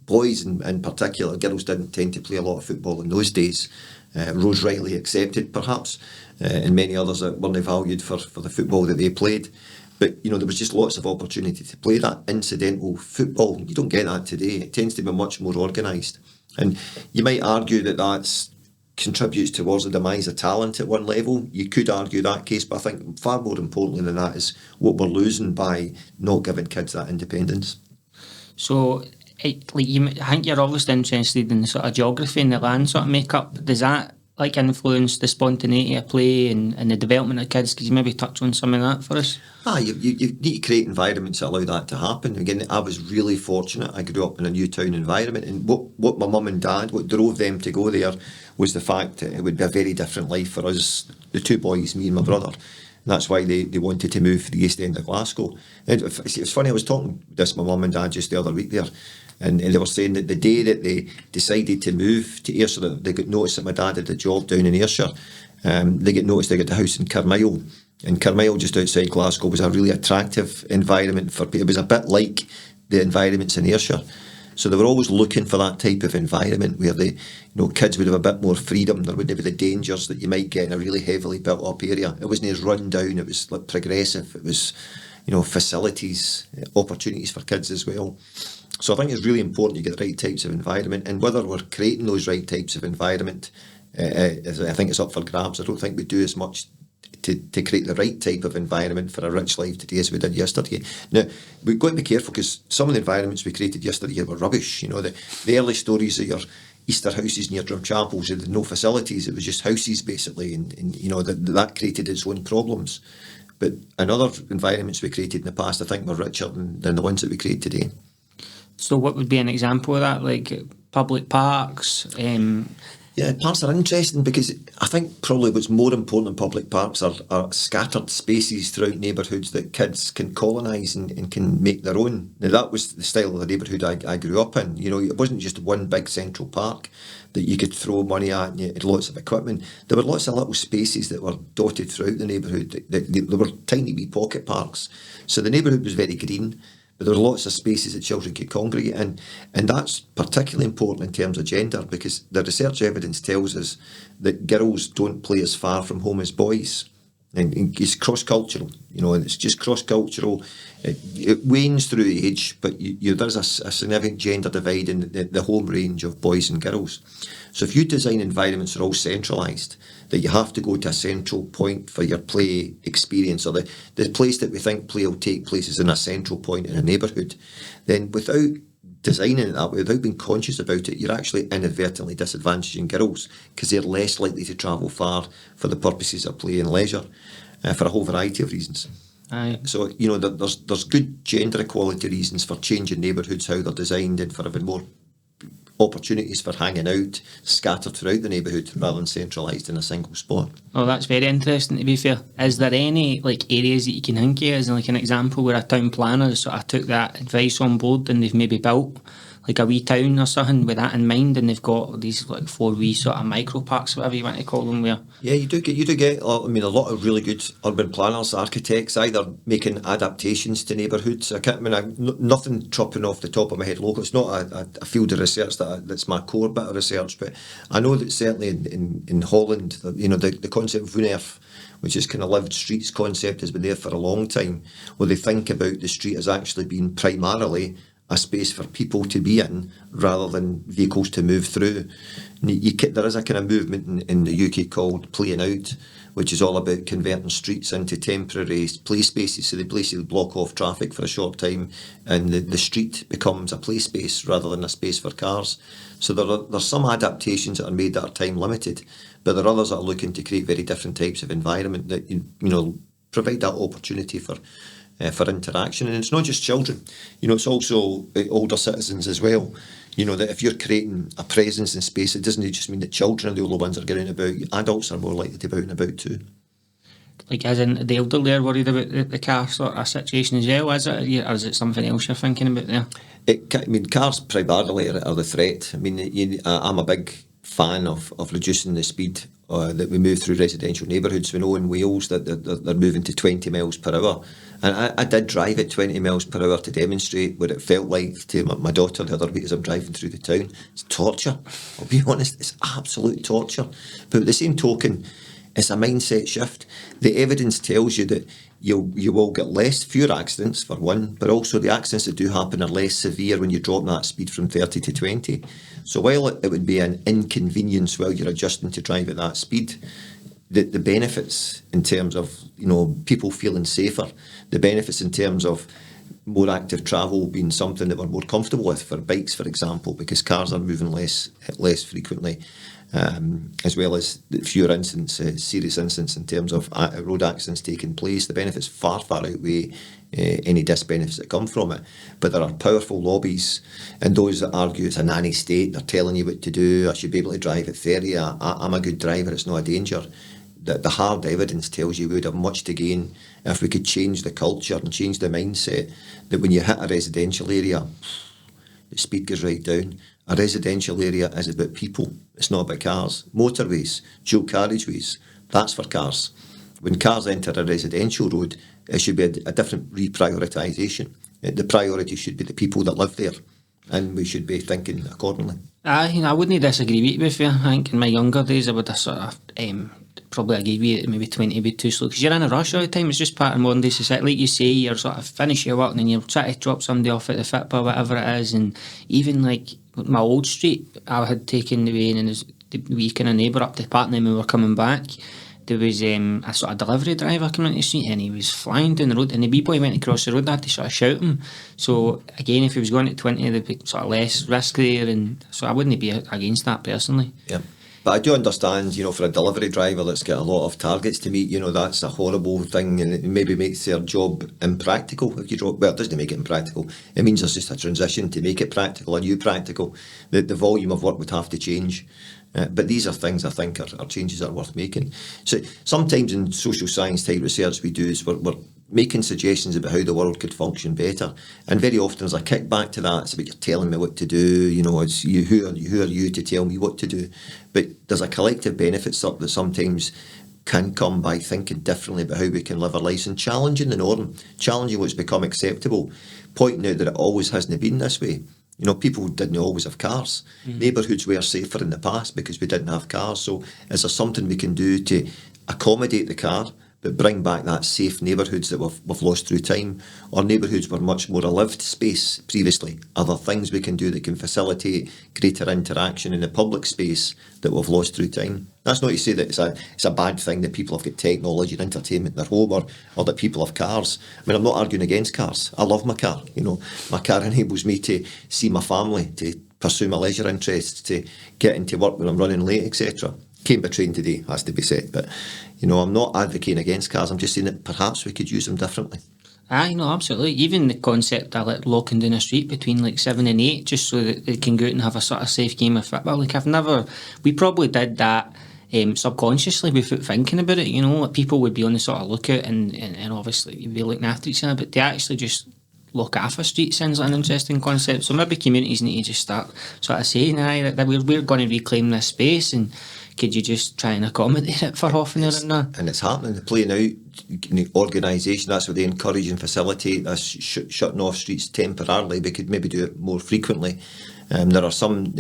boys in particular, girls didn't tend to play a lot of football in those days. Rose rightly accepted, perhaps, and many others that weren't valued for the football that they played. But, you know, there was just lots of opportunity to play that incidental football. You don't get that today. It tends to be much more organised. And you might argue that that's contributes towards the demise of talent at one level. You could argue that case, but I think far more importantly than that is what we're losing by not giving kids that independence. So, I think you're obviously interested in the sort of geography and the land sort of makeup. Does that influence the spontaneity of play and the development of kids? Could you maybe touch on some of that for us? You need to create environments that allow that to happen. Again, I was really fortunate. I grew up in a new town environment, and what my mum and dad, what drove them to go there was the fact that it would be a very different life for us, the two boys, me and my brother. And that's why they wanted to move to the East End of Glasgow. And it was funny, I was talking to this my mum and dad just the other week there, and they were saying that the day that they decided to move to Ayrshire, they got notice that my dad had a job down in Ayrshire. They get noticed they got the house in Carmyle. And Carmyle, just outside Glasgow, was a really attractive environment for people. It was a bit like the environments in Ayrshire. So they were always looking for that type of environment where kids would have a bit more freedom. There wouldn't be the dangers that you might get in a really heavily built up area. It wasn't as run down. It was like progressive. It was, facilities, opportunities for kids as well. So I think it's really important you get the right types of environment, and whether we're creating those right types of environment, I think it's up for grabs. I don't think we do as much to create the right type of environment for a rich life today as we did yesterday. Now, we've got to be careful because some of the environments we created yesterday were rubbish. The early stories of your Easter houses near Drumchapels, there were no facilities, it was just houses basically, and that created its own problems. But in other environments we created in the past, I think were richer than the ones that we create today. So what would be an example of that, like public parks? Yeah, parks are interesting because I think probably what's more important than public parks are scattered spaces throughout neighbourhoods that kids can colonise and can make their own. Now, that was the style of the neighbourhood I grew up in. It wasn't just one big central park that you could throw money at and you had lots of equipment. There were lots of little spaces that were dotted throughout the neighbourhood. There were tiny wee pocket parks. So the neighbourhood was very green, but there were lots of spaces that children could congregate in. And that's particularly important in terms of gender because the research evidence tells us that girls don't play as far from home as boys. And it's cross-cultural, and it's just cross-cultural. It wanes through age, but there's a significant gender divide in the home range of boys and girls. So if you design environments that are all centralised, that you have to go to a central point for your play experience, or the place that we think play will take place is in a central point in a neighbourhood, then without designing it that way, without being conscious about it, you're actually inadvertently disadvantaging girls because they're less likely to travel far for the purposes of play and leisure for a whole variety of reasons. Aye. So, there's good gender equality reasons for changing neighbourhoods, how they're designed, and for having more opportunities for hanging out scattered throughout the neighbourhood rather than centralised in a single spot. Oh, that's very interesting, to be fair. Is there any areas that you can think of as an example where a town planner sort of took that advice on board and they've maybe built like a wee town or something with that in mind, and they've got these 4 wee sort of micro parks, whatever you want to call them, where you do get a lot of really good urban planners, architects, either making adaptations to neighbourhoods. Nothing dropping off the top of my head local. It's not a field of research that's my core bit of research, but I know that certainly in Holland, the concept of Woonerf, which is kind of lived streets concept, has been there for a long time, where they think about the street as actually being primarily a space for people to be in rather than vehicles to move through. There is a kind of movement in the UK called Playing Out, which is all about converting streets into temporary play spaces. So they basically block off traffic for a short time and the street becomes a play space rather than a space for cars. So there's some adaptations that are made that are time limited, but there are others that are looking to create very different types of environment that provide that opportunity for interaction. And it's not just children, it's also older citizens as well. That if you're creating a presence in space, it doesn't just mean that children are the only ones that are getting about. Adults are more likely to be out and about too. Like as in the elderly are worried about the car sort of situation as well, is it? Or is it something else you're thinking about there? Cars primarily are the threat. I'm a big fan of reducing the speed that we move through residential neighbourhoods. We know in Wales that they're moving to 20 miles per hour. And I did drive at 20 miles per hour to demonstrate what it felt like to my daughter the other week as I'm driving through the town. It's torture. I'll be honest, it's absolute torture. But at the same token, It's a mindset shift. The evidence tells you that you will get fewer accidents, for one, but also the accidents that do happen are less severe when you drop that speed from 30 to 20. So while it would be an inconvenience while you're adjusting to drive at that speed, the benefits in terms of, people feeling safer, the benefits in terms of more active travel being something that we're more comfortable with for bikes, for example, because cars are moving less frequently, as well as the fewer incidents, serious incidents in terms of road accidents taking place. The benefits far outweigh any disbenefits that come from it. But there are powerful lobbies, and those that argue it's a nanny state, they're telling you what to do, I should be able to drive at 30, I'm a good driver, it's not a danger. The hard evidence tells you we would have much to gain if we could change the culture and change the mindset that when you hit a residential area, the speed goes right down. A residential area is about people, it's not about cars. Motorways, dual carriageways, that's for cars. When cars enter a residential road, it should be a different reprioritisation. The priority should be the people that live there, and we should be thinking accordingly. I wouldn't disagree with you, to be fair. I think in my younger days I would have sort of probably agree with you, maybe 20 would be too slow, because you're in a rush all the time. It's just part of modern day society. Like you say, you're sort of finish your work and then you're trying to drop somebody off at the Fitba, whatever it is. And even like my old street, I had taken the way in, and the wee kind of neighbour up to Patna when we were coming back, there was a sort of delivery driver coming into the street, and he was flying down the road, and the wee boy went across the road. I had to sort of shout him. So again, if he was going at 20, there'd be sort of less risk there, and so I wouldn't be against that personally. Yeah. But I do understand, for a delivery driver that's got a lot of targets to meet, that's a horrible thing, and it maybe makes their job impractical. If you drop, well, it doesn't make it impractical. It means there's just a transition to make it practical, a new practical. The volume of work would have to change. But these are things I think are changes that are worth making. So sometimes in social science type research we do is we're making suggestions about how the world could function better, and very often as I kick back to that, it's about you're telling me what to do. It's you. Who are you to tell me what to do? But there's a collective benefit that sometimes can come by thinking differently about how we can live our lives and challenging the norm, challenging what's become acceptable, pointing out that it always hasn't been this way. People didn't always have cars. Neighbourhoods were safer in the past because we didn't have cars. So is there something we can do to accommodate the car but bring back that safe neighbourhoods that we've lost through time? Or neighbourhoods were much more a lived space previously. Are there things we can do that can facilitate greater interaction in the public space that we've lost through time? That's not to say that it's a bad thing that people have got technology and entertainment in their home, or that people have cars. I mean, I'm not arguing against cars. I love my car. My car enables me to see my family, to pursue my leisure interests, to get into work when I'm running late, etc. Came by train today, has to be said. But, I'm not advocating against cars. I'm just saying that perhaps we could use them differently. No, absolutely. Even the concept of like locking down a street between like 7 and 8, just so that they can go out and have a sort of safe game of football. Like we probably did that subconsciously without thinking about it. Like people would be on the sort of lookout, and obviously you'd be looking after each other, but they actually just look off a street sounds like an interesting concept. So maybe communities need to just start sort of saying, that we're going to reclaim this space, and could you just try and accommodate it for half an hour and that? And it's happening, they're playing out. Organisation, that's where they encourage and facilitate this shutting off streets temporarily. We could maybe do it more frequently. There are some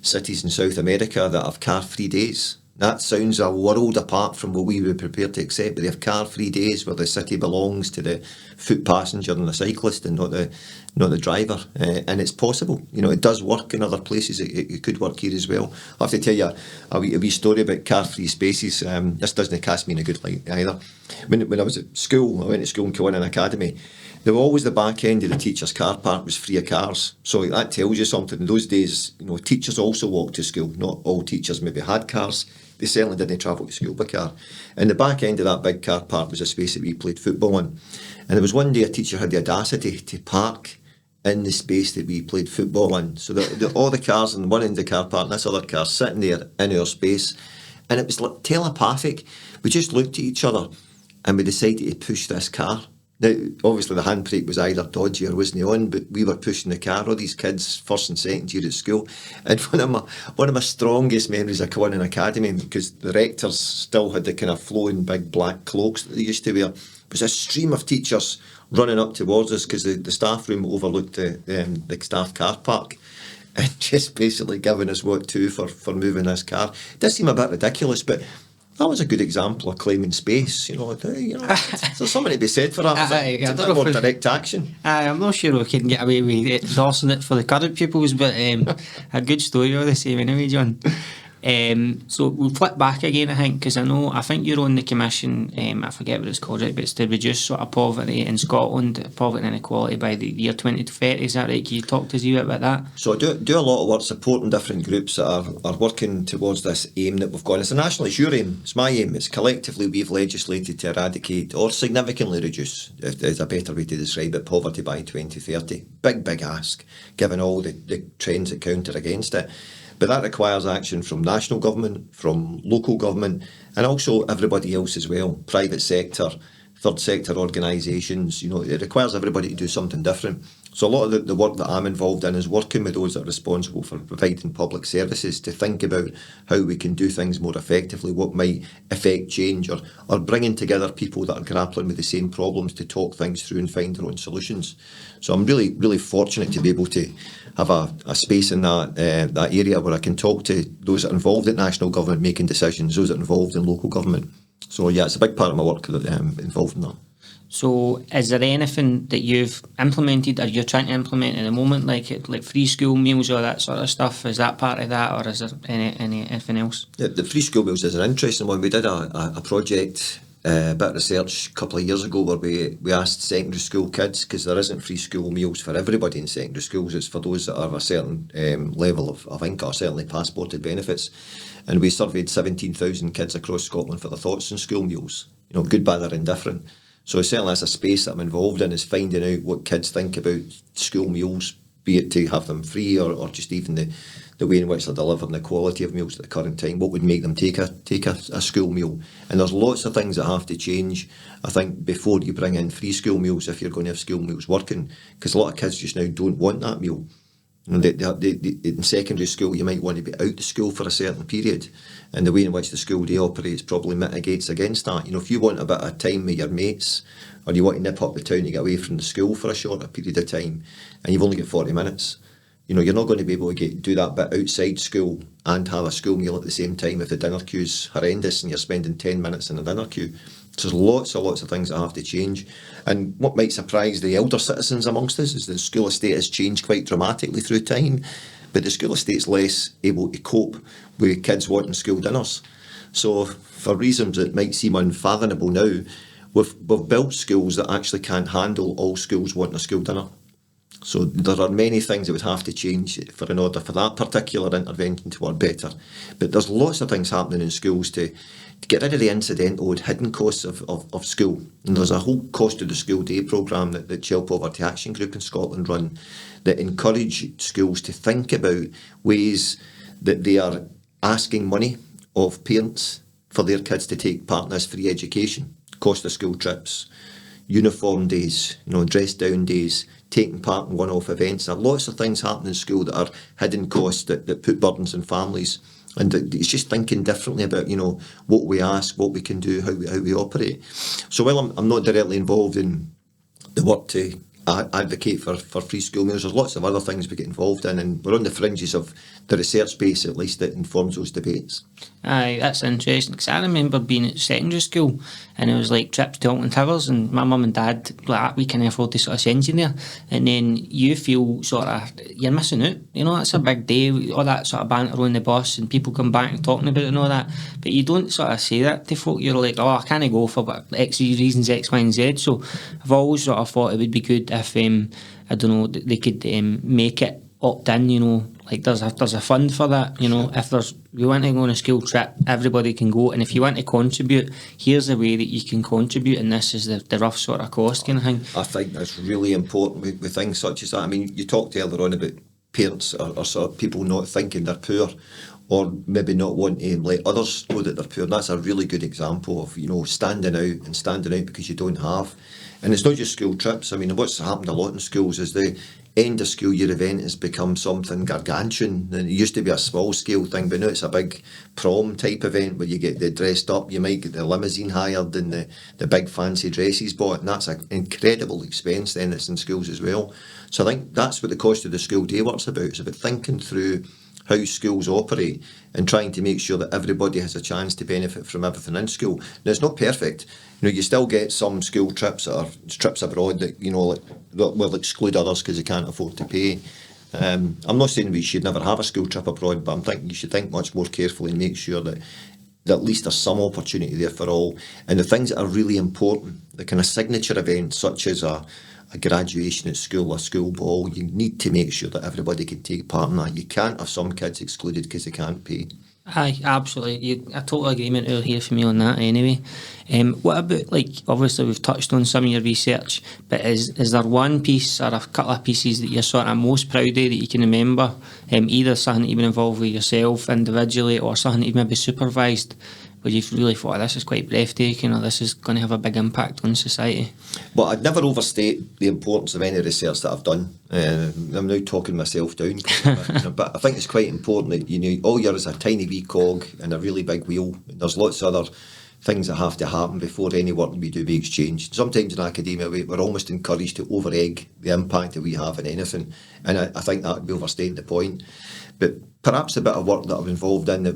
cities in South America that have car-free days. That sounds a world apart from what we were prepared to accept, but they have car-free days where the city belongs to the foot passenger and the cyclist and not the driver. And it's possible. It does work in other places. It could work here as well. I have to tell you a wee story about car-free spaces. This doesn't cast me in a good light either. When I was at school, I went to school in Kilwinning Academy. There was always the back end of the teacher's car park was free of cars. So that tells you something. In those days, teachers also walked to school. Not all teachers maybe had cars. They certainly didn't travel to school by car. And the back end of that big car park was a space that we played football in. And there was one day a teacher had the audacity to park in the space that we played football in. So all the cars on one end of the car park and this other car sitting there in our space. And it was like telepathic. We just looked at each other and we decided to push this car. Now, obviously the handbrake was either dodgy or wasn't on, but we were pushing the car, all these kids, first and second year at school. And one of my strongest memories of Kilwinning Academy, because the rectors still had the kind of flowing big black cloaks that they used to wear, was a stream of teachers running up towards us because the staff room overlooked the staff car park, and just basically giving us what to for moving this car. It does seem a bit ridiculous, but That was a good example of claiming space. There's something to be said for that. It's a bit more direct action. I'm not sure we can get away with endorsing it for the current pupils, but a good story all the same anyway, John. So we'll flip back again, I think, because I think you're on the commission, I forget what it's called, right, but it's to reduce sort of poverty in Scotland, poverty and inequality by the year 2030, is that right? Can you talk to us a bit about that? So I do a lot of work supporting different groups that are working towards this aim that we've got. It's it's your aim, it's my aim, it's collectively we've legislated to eradicate or significantly reduce, is a better way to describe it, poverty by 2030. Big ask, given all the trends that counter against it. But that requires action from national government, from local government, and also everybody else as well, private sector, third sector organisations. It requires everybody to do something different. So a lot of the work that I'm involved in is working with those that are responsible for providing public services to think about how we can do things more effectively, what might affect change, or bringing together people that are grappling with the same problems to talk things through and find their own solutions. So I'm really fortunate to be able to have a space in that area where I can talk to those that are involved in national government making decisions, those that are involved in local government. So yeah, it's a big part of my work that involved in that. So is there anything that you've implemented or you're trying to implement at the moment, like free school meals or that sort of stuff? Is that part of that, or is there anything else? The free school meals is an interesting one. We did a project, a bit of research a couple of years ago where we asked secondary school kids, because there isn't free school meals for everybody in secondary schools, it's for those that have a certain level of income, certainly passported benefits. And we surveyed 17,000 kids across Scotland for their thoughts on school meals, good, bad or indifferent. So certainly that's a space that I'm involved in, is finding out what kids think about school meals, be it to have them free or just even the way in which they're delivered and the quality of meals at the current time. What would make them take a school meal? And there's lots of things that have to change, I think, before you bring in free school meals, if you're going to have school meals working, because a lot of kids just now don't want that meal. In secondary school, you might want to be out of school for a certain period, and the way in which the school day operates probably mitigates against that. If you want a bit of time with your mates, or you want to nip up the town to get away from the school for a shorter period of time, and you've only got 40 minutes, you're not going to be able to do that bit outside school and have a school meal at the same time if the dinner queue's horrendous and you're spending 10 minutes in a dinner queue. So there's lots of things that have to change. And what might surprise the elder citizens amongst us is the school estate has changed quite dramatically through time, but the school estate's less able to cope with kids wanting school dinners. So for reasons that might seem unfathomable now, we've built schools that actually can't handle all schools wanting a school dinner. So there are many things that would have to change in order for that particular intervention to work better. But there's lots of things happening in schools to get rid of the incidental and hidden costs of school. And there's a whole cost of the school day programme that the Child Poverty Action Group in Scotland run that encourage schools to think about ways that they are asking money of parents for their kids to take part in this free education, cost of school trips, uniform days, dress down days, taking part in one-off events. There are lots of things happening in school that are hidden costs that put burdens on families. And it's just thinking differently about, what we ask, what we can do, how we operate. So while I'm not directly involved in the work to advocate for free school meals, there's lots of other things we get involved in, and we're on the fringes of the research base, at least, that informs those debates. Aye, that's interesting, because I remember being at secondary school and it was like trips to Alton Towers, and my mum and dad, we can afford to sort of send you there, and then you feel sort of you're missing out. That's a big day, all that sort of banter on the bus and people come back and talking about it and all that, but you don't sort of say that to folk. You're like, I can't go for X reasons, X, Y and Z. So I've always sort of thought it would be good if I don't know, they could make it opt-in, like there's a fund for that, if we want to go on a school trip, everybody can go, and if you want to contribute, here's the way that you can contribute, and this is the rough sort of cost kind of thing. I think that's really important with things such as that. I mean, you talked earlier on about parents or sort of people not thinking they're poor, or maybe not wanting to let others know that they're poor. And that's a really good example of, standing out because you don't have. And it's not just school trips. I mean, what's happened a lot in schools is the end of school year event has become something gargantuan. And it used to be a small scale thing, but now it's a big prom type event where you get dressed up, you might get the limousine hired and the big fancy dresses bought, and that's an incredible expense then that's in schools as well. So I think that's what the cost of the school day works about. It's about thinking through how schools operate and trying to make sure that everybody has a chance to benefit from everything in school. Now, it's not perfect. You still get some school trips that are trips abroad that, that will exclude others because they can't afford to pay. I'm not saying we should never have a school trip abroad, but I'm thinking you should think much more carefully and make sure that at least there's some opportunity there for all. And the things that are really important, the kind of signature events such as a graduation at school, a school ball, you need to make sure that everybody can take part in that. You can't have some kids excluded because they can't pay. Aye, absolutely. A total agreement out here for me on that anyway. What about, obviously we've touched on some of your research, but is there one piece or a couple of pieces that you're sort of most proud of that you can remember, either something that you've been involved with yourself individually or something that you've maybe supervised, where you've really thought, this is quite breathtaking, or this is going to have a big impact on society? Well, I'd never overstate the importance of any research that I've done. I'm now talking myself down, but I think it's quite important that all you're is a tiny wee cog in a really big wheel. There's lots of other things that have to happen before any work we do makes change. Sometimes in academia we're almost encouraged to over-egg the impact that we have in anything, and I think that would be overstating the point. But perhaps the bit of work that I was involved in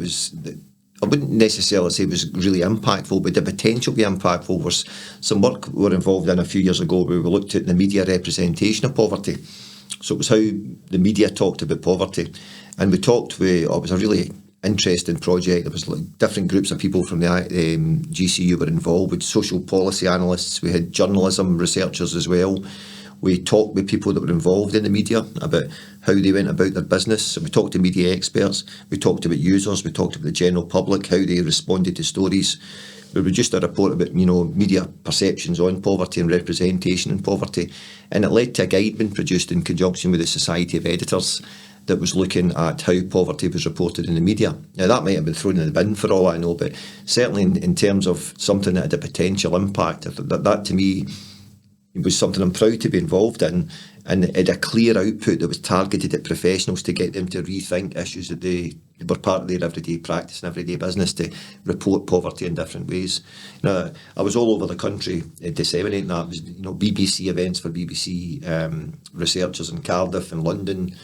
I wouldn't necessarily say it was really impactful, but the potential to be impactful was some work we were involved in a few years ago where we looked at the media representation of poverty. So it was how the media talked about poverty. And we talked with, it was a really interesting project. There was different groups of people from the GCU were involved, with social policy analysts. We had journalism researchers as well. We talked with people that were involved in the media about how they went about their business. So we talked to media experts, we talked about users, we talked about the general public, how they responded to stories. We produced a report about, media perceptions on poverty and representation in poverty. And it led to a guide being produced in conjunction with the Society of Editors that was looking at how poverty was reported in the media. Now, that might have been thrown in the bin for all I know, but certainly in terms of something that had a potential impact, that to me, it was something I'm proud to be involved in, and it had a clear output that was targeted at professionals to get them to rethink issues that they were part of their everyday practice and everyday business, to report poverty in different ways. I was all over the country disseminating that. It was, BBC events for BBC researchers in Cardiff and London.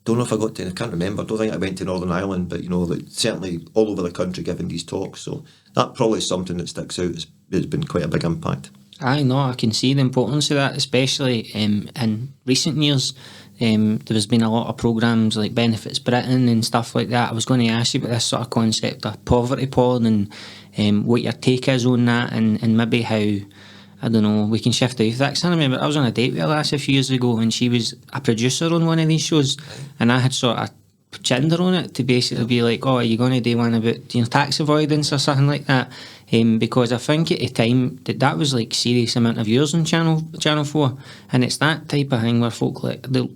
Don't know if I can't remember. Don't think I went to Northern Ireland, but certainly all over the country giving these talks. So that probably is something that sticks out. It's been quite a big impact. I know, I can see the importance of that, especially in recent years. There's been a lot of programmes like Benefits Britain and stuff like that. I was going to ask you about this sort of concept of poverty porn and what your take is on that, and maybe how, I don't know, we can shift out of that. 'Cause I remember I was on a date with a lass a few years ago, and she was a producer on one of these shows, and I had sort of chinned her on it to basically be like, are you going to do one about tax avoidance or something like that? Because I think at the time that was like serious amount of viewers on Channel 4, and it's that type of thing where folk they're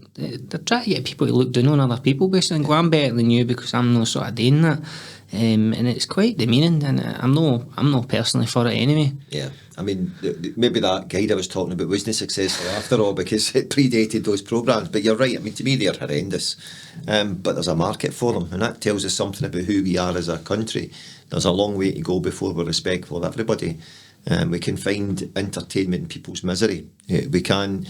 trying to get people to look down on other people basically and go, I'm better than you because I'm not sort of doing that. And it's quite demeaning, and I'm not personally for it anyway. Yeah, I mean, maybe that guide I was talking about wasn't successful after all because it predated those programmes. But you're right, I mean, to me they're horrendous. But there's a market for them, and that tells us something about who we are as a country. There's a long way to go before we're respectful of everybody. We can find entertainment in people's misery. We can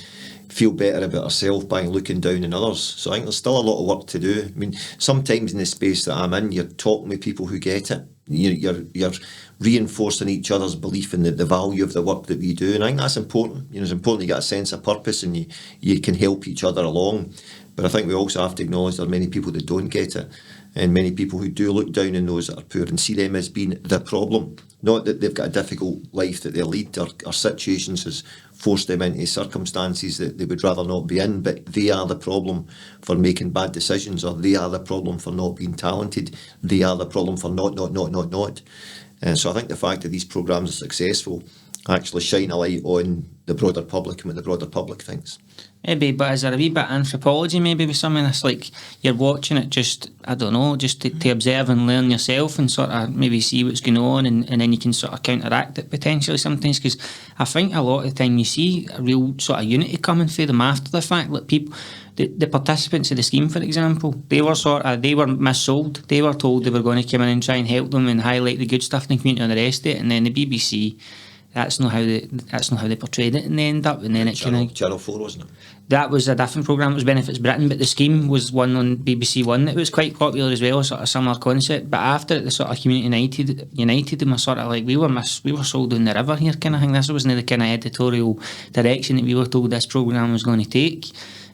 feel better about ourselves by looking down on others. So I think there's still a lot of work to do. I mean, sometimes in the space that I'm in, you're talking with people who get it. You're reinforcing each other's belief in the value of the work that we do. And I think that's important. It's important you get a sense of purpose and you can help each other along. But I think we also have to acknowledge there are many people that don't get it, and many people who do look down on those that are poor and see them as being the problem. Not that they've got a difficult life that they lead, or situations has forced them into circumstances that they would rather not be in, but they are the problem for making bad decisions, or they are the problem for not being talented, they are the problem for not. And so I think the fact that these programmes are successful actually shine a light on the broader public and what the broader public thinks. Maybe, but is there a wee bit of anthropology maybe with something that's like you're watching it just, I don't know, just to observe and learn yourself and sort of maybe see what's going on, and then you can sort of counteract it potentially sometimes? Because I think a lot of the time you see a real sort of unity coming through them after the fact. Like people, the participants of the scheme, for example, they were missold. They were told they were going to come in and try and help them and highlight the good stuff in the community and the rest of it, and then the BBC that's not how they portrayed it in the end up, and then it kind of... Channel 4, wasn't it? That was a different programme, it was Benefits Britain, but the scheme was one on BBC One that was quite popular as well, sort of similar concept. But after it, the sort of Community United and were sort of like, we were sold down the river here kind of thing. This wasn't the kind of editorial direction that we were told this programme was going to take.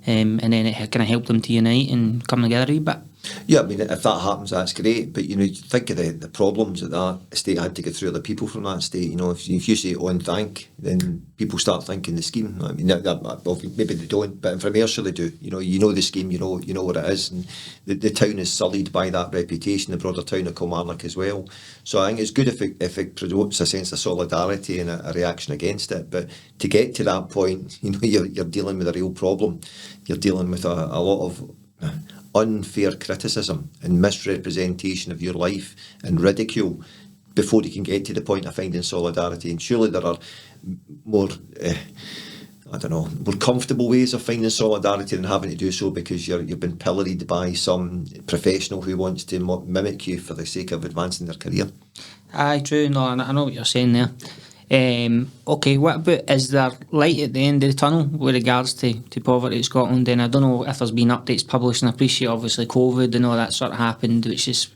And then it kind of helped them to unite and come together a wee bit. Yeah, I mean, if that happens, that's great. But, you know, you think of the problems that estate had to get through, the people from that estate. You know, if you say on thank, then people start thinking the scheme. I mean, well, maybe they don't, but from Ayrshire they do. You know the scheme, you know what it is. And the town is sullied by that reputation, the broader town of Kilmarnock as well. So I think it's good if it promotes a sense of solidarity and a reaction against it. But to get to that point, you know, you're dealing with a real problem. You're dealing with a lot of unfair criticism and misrepresentation of your life and ridicule before you can get to the point of finding solidarity. And surely there are more more comfortable ways of finding solidarity than having to do so because you've been pilloried by some professional who wants to mimic you for the sake of advancing their career. Aye, true. No, I know what you're saying there. Okay, what about, is there light at the end of the tunnel with regards to poverty in Scotland? And I don't know if there's been updates published, and I appreciate obviously COVID and all that sort of happened, which is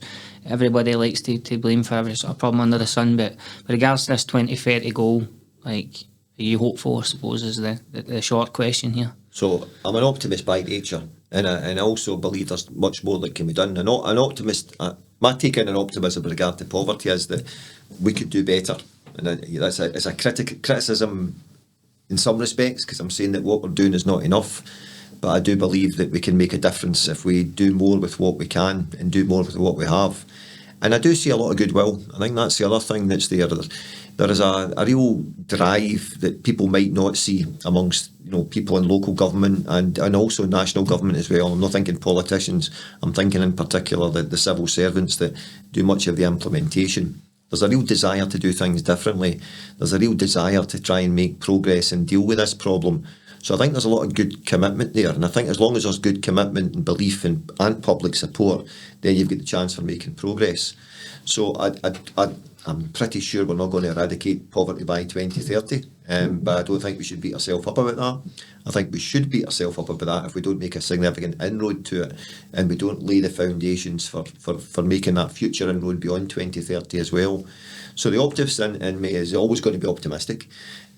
everybody likes to blame for every sort of problem under the sun, but with regards to this 2030 goal, like, are you hopeful, I suppose, is the short question here? So I'm an optimist by nature, and I also believe there's much more that can be done. An optimist, my take on an optimism with regard to poverty is that we could do better. And it's a criticism in some respects, because I'm saying that what we're doing is not enough, but I do believe that we can make a difference if we do more with what we can and do more with what we have. And I do see a lot of goodwill. I think that's the other thing that's there. There is a real drive that people might not see amongst, you know, people in local government and also national government as well. I'm not thinking politicians. I'm thinking in particular the civil servants that do much of the implementation. There's a real desire to do things differently. There's a real desire to try and make progress and deal with this problem. So I think there's a lot of good commitment there. And I think as long as there's good commitment and belief and public support, then you've got the chance for making progress. So I'm pretty sure we're not going to eradicate poverty by 2030, but I don't think we should beat ourselves up about that. I think we should beat ourselves up about that if we don't make a significant inroad to it and we don't lay the foundations for making that future inroad beyond 2030 as well. So the optimist in me is always going to be optimistic,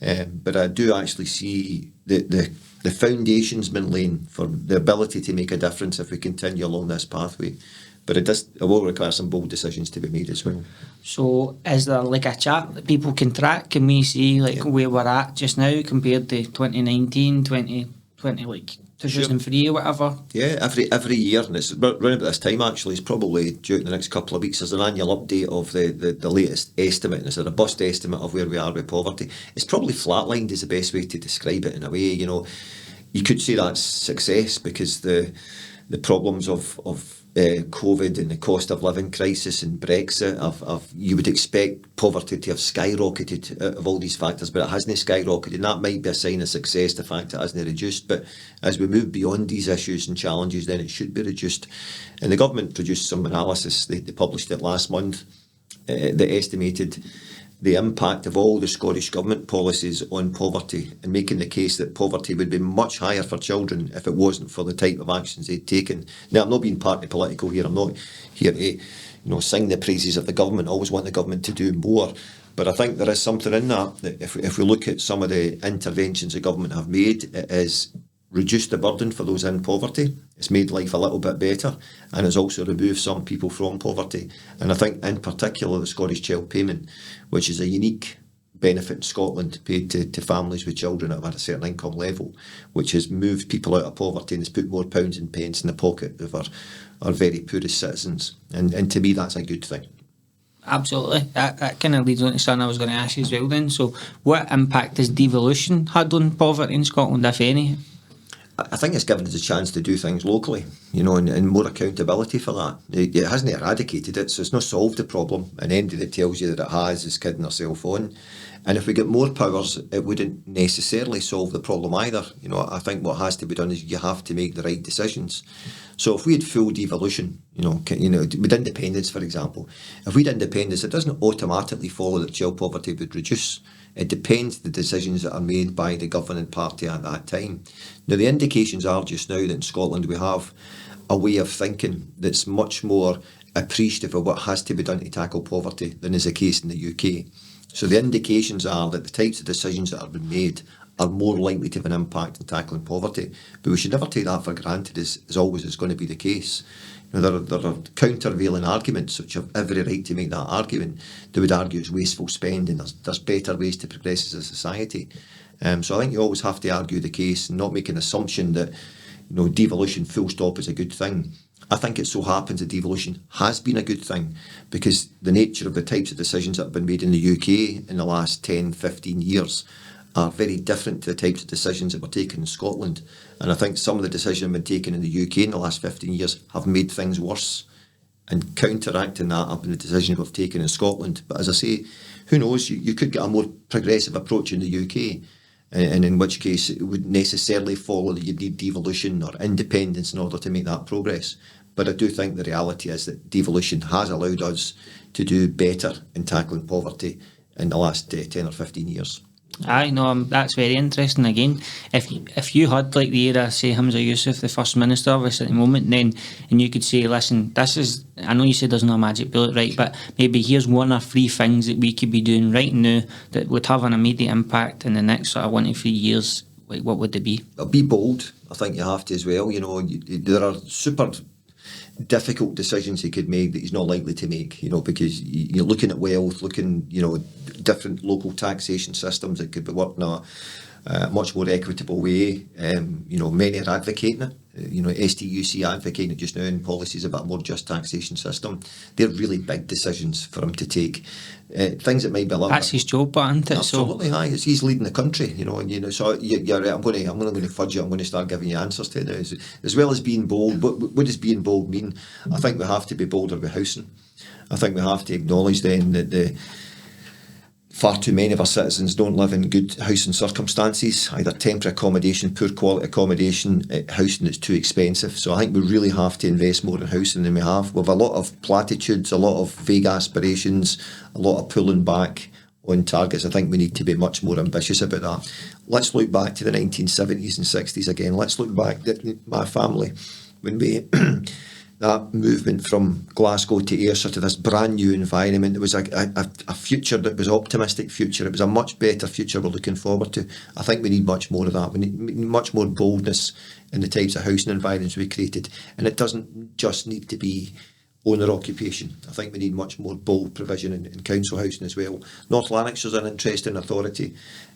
but I do actually see the foundation's been laying for the ability to make a difference if we continue along this pathway. But it will require some bold decisions to be made as well. So is there like a chart that people can track? Can we see where we're at just now compared to 2019, 2020, like 2003 or whatever? Yeah, every year, and it's around about this time actually, it's probably due in the next couple of weeks, there's an annual update of the latest estimate, and it's a robust estimate of where we are with poverty. It's probably flatlined is the best way to describe it in a way. You know, you could say that's success because the problems of COVID and the cost of living crisis and Brexit, you would expect poverty to have skyrocketed out of all these factors, but it hasn't skyrocketed, and that might be a sign of success, the fact it hasn't reduced. But as we move beyond these issues and challenges, then it should be reduced. And the government produced some analysis, they published it last month, that estimated the impact of all the Scottish Government policies on poverty, and making the case that poverty would be much higher for children if it wasn't for the type of actions they'd taken. Now, I'm not being partly political here. I'm not here to sing the praises of the government. I always want the government to do more. But I think there is something in that if we look at some of the interventions the government have made, it has reduced the burden for those in poverty. It's made life a little bit better, and it's also removed some people from poverty. And I think in particular the Scottish Child Payment, which is a unique benefit in Scotland paid to families with children that have had a certain income level, which has moved people out of poverty and has put more pounds and pence in the pocket of our very poorest citizens. And to me that's a good thing. Absolutely. That kind of leads on to something I was going to ask you as well then. So what impact has devolution had on poverty in Scotland, if any? I think it's given us a chance to do things locally, and more accountability for that. It hasn't eradicated it, so it's not solved the problem. And anybody that tells you that it has is kidding herself on. And if we get more powers, it wouldn't necessarily solve the problem either. I think what has to be done is you have to make the right decisions. So if we had full devolution, with independence, for example, if we had independence, it doesn't automatically follow that child poverty would reduce. It depends the decisions that are made by the governing party at that time. Now, the indications are just now that in Scotland we have a way of thinking that's much more appreciative of what has to be done to tackle poverty than is the case in the UK. So the indications are that the types of decisions that have been made are more likely to have an impact in tackling poverty. But we should never take that for granted as always is going to be the case. You know, there are countervailing arguments which have every right to make that argument. They would argue it's wasteful spending, there's better ways to progress as a society. So I think you always have to argue the case and not make an assumption that, you know, devolution full stop is a good thing. I think it so happens that devolution has been a good thing because the nature of the types of decisions that have been made in the UK in the last 10, 15 years are very different to the types of decisions that were taken in Scotland. And I think some of the decisions that have been taken in the UK in the last 15 years have made things worse. And counteracting that have been the decisions we've taken in Scotland. But as I say, who knows, you could get a more progressive approach in the UK. And in which case it would necessarily follow that you need devolution or independence in order to make that progress. But I do think the reality is that devolution has allowed us to do better in tackling poverty in the last 10 or 15 years. Aye, no, that's very interesting. Again, if you had like the era, say Hamza Yusuf, the First Minister of us at the moment, then and you could say, listen, this is, I know you said there's no magic bullet, right, but maybe here's one or three things that we could be doing right now that would have an immediate impact in the next sort of 1 to 3 years. Like, what would they be? Be bold. I think you have to as well. You know, there are super difficult decisions he could make that he's not likely to make, you know, because you're looking at wealth, you know, different local taxation systems that could be worked in a much more equitable way. You know, many are advocating it. You know, STUC advocating it just now in policies about a more just taxation system. They're really big decisions for him to take. Things that might be a little That's his job, isn't it? Absolutely, So, aye. He's leading the country, you know. And you know, so you're right. I'm not going to fudge it. I'm going to start giving you answers to it now. As well as being bold, what does being bold mean? I think we have to be bolder with housing. I think we have to acknowledge then that far too many of our citizens don't live in good housing circumstances, either temporary accommodation, poor quality accommodation, housing that's too expensive. So I think we really have to invest more in housing than we have. We have a lot of platitudes, a lot of vague aspirations, a lot of pulling back on targets. I think we need to be much more ambitious about that. Let's look back to the 1970s and 60s again. Let's look back at my family when we... that movement from Glasgow to Ayrshire to this brand new environment. It was a future that was an optimistic future. It was a much better future we're looking forward to. I think we need much more of that. We need much more boldness in the types of housing environments we created. And it doesn't just need to be owner occupation. I think we need much more bold provision in council housing as well. North Lanarkshire's an interesting authority.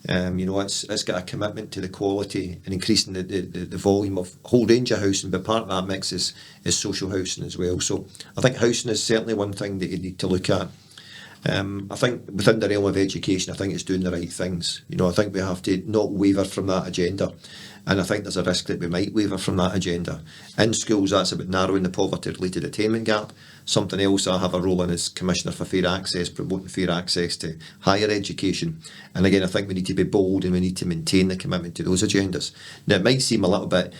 You know, it's got a commitment to the quality and increasing the volume of a whole range of housing, but part of that mix is social housing as well. So I think housing is certainly one thing that you need to look at. I think within the realm of education, I think it's doing the right things. You know, I think we have to not waver from that agenda. And I think there's a risk that we might waver from that agenda. In schools, that's about narrowing the poverty-related attainment gap. Something else I have a role in is Commissioner for Fair Access, promoting fair access to higher education. And again, I think we need to be bold and we need to maintain the commitment to those agendas. Now, it might seem a little bit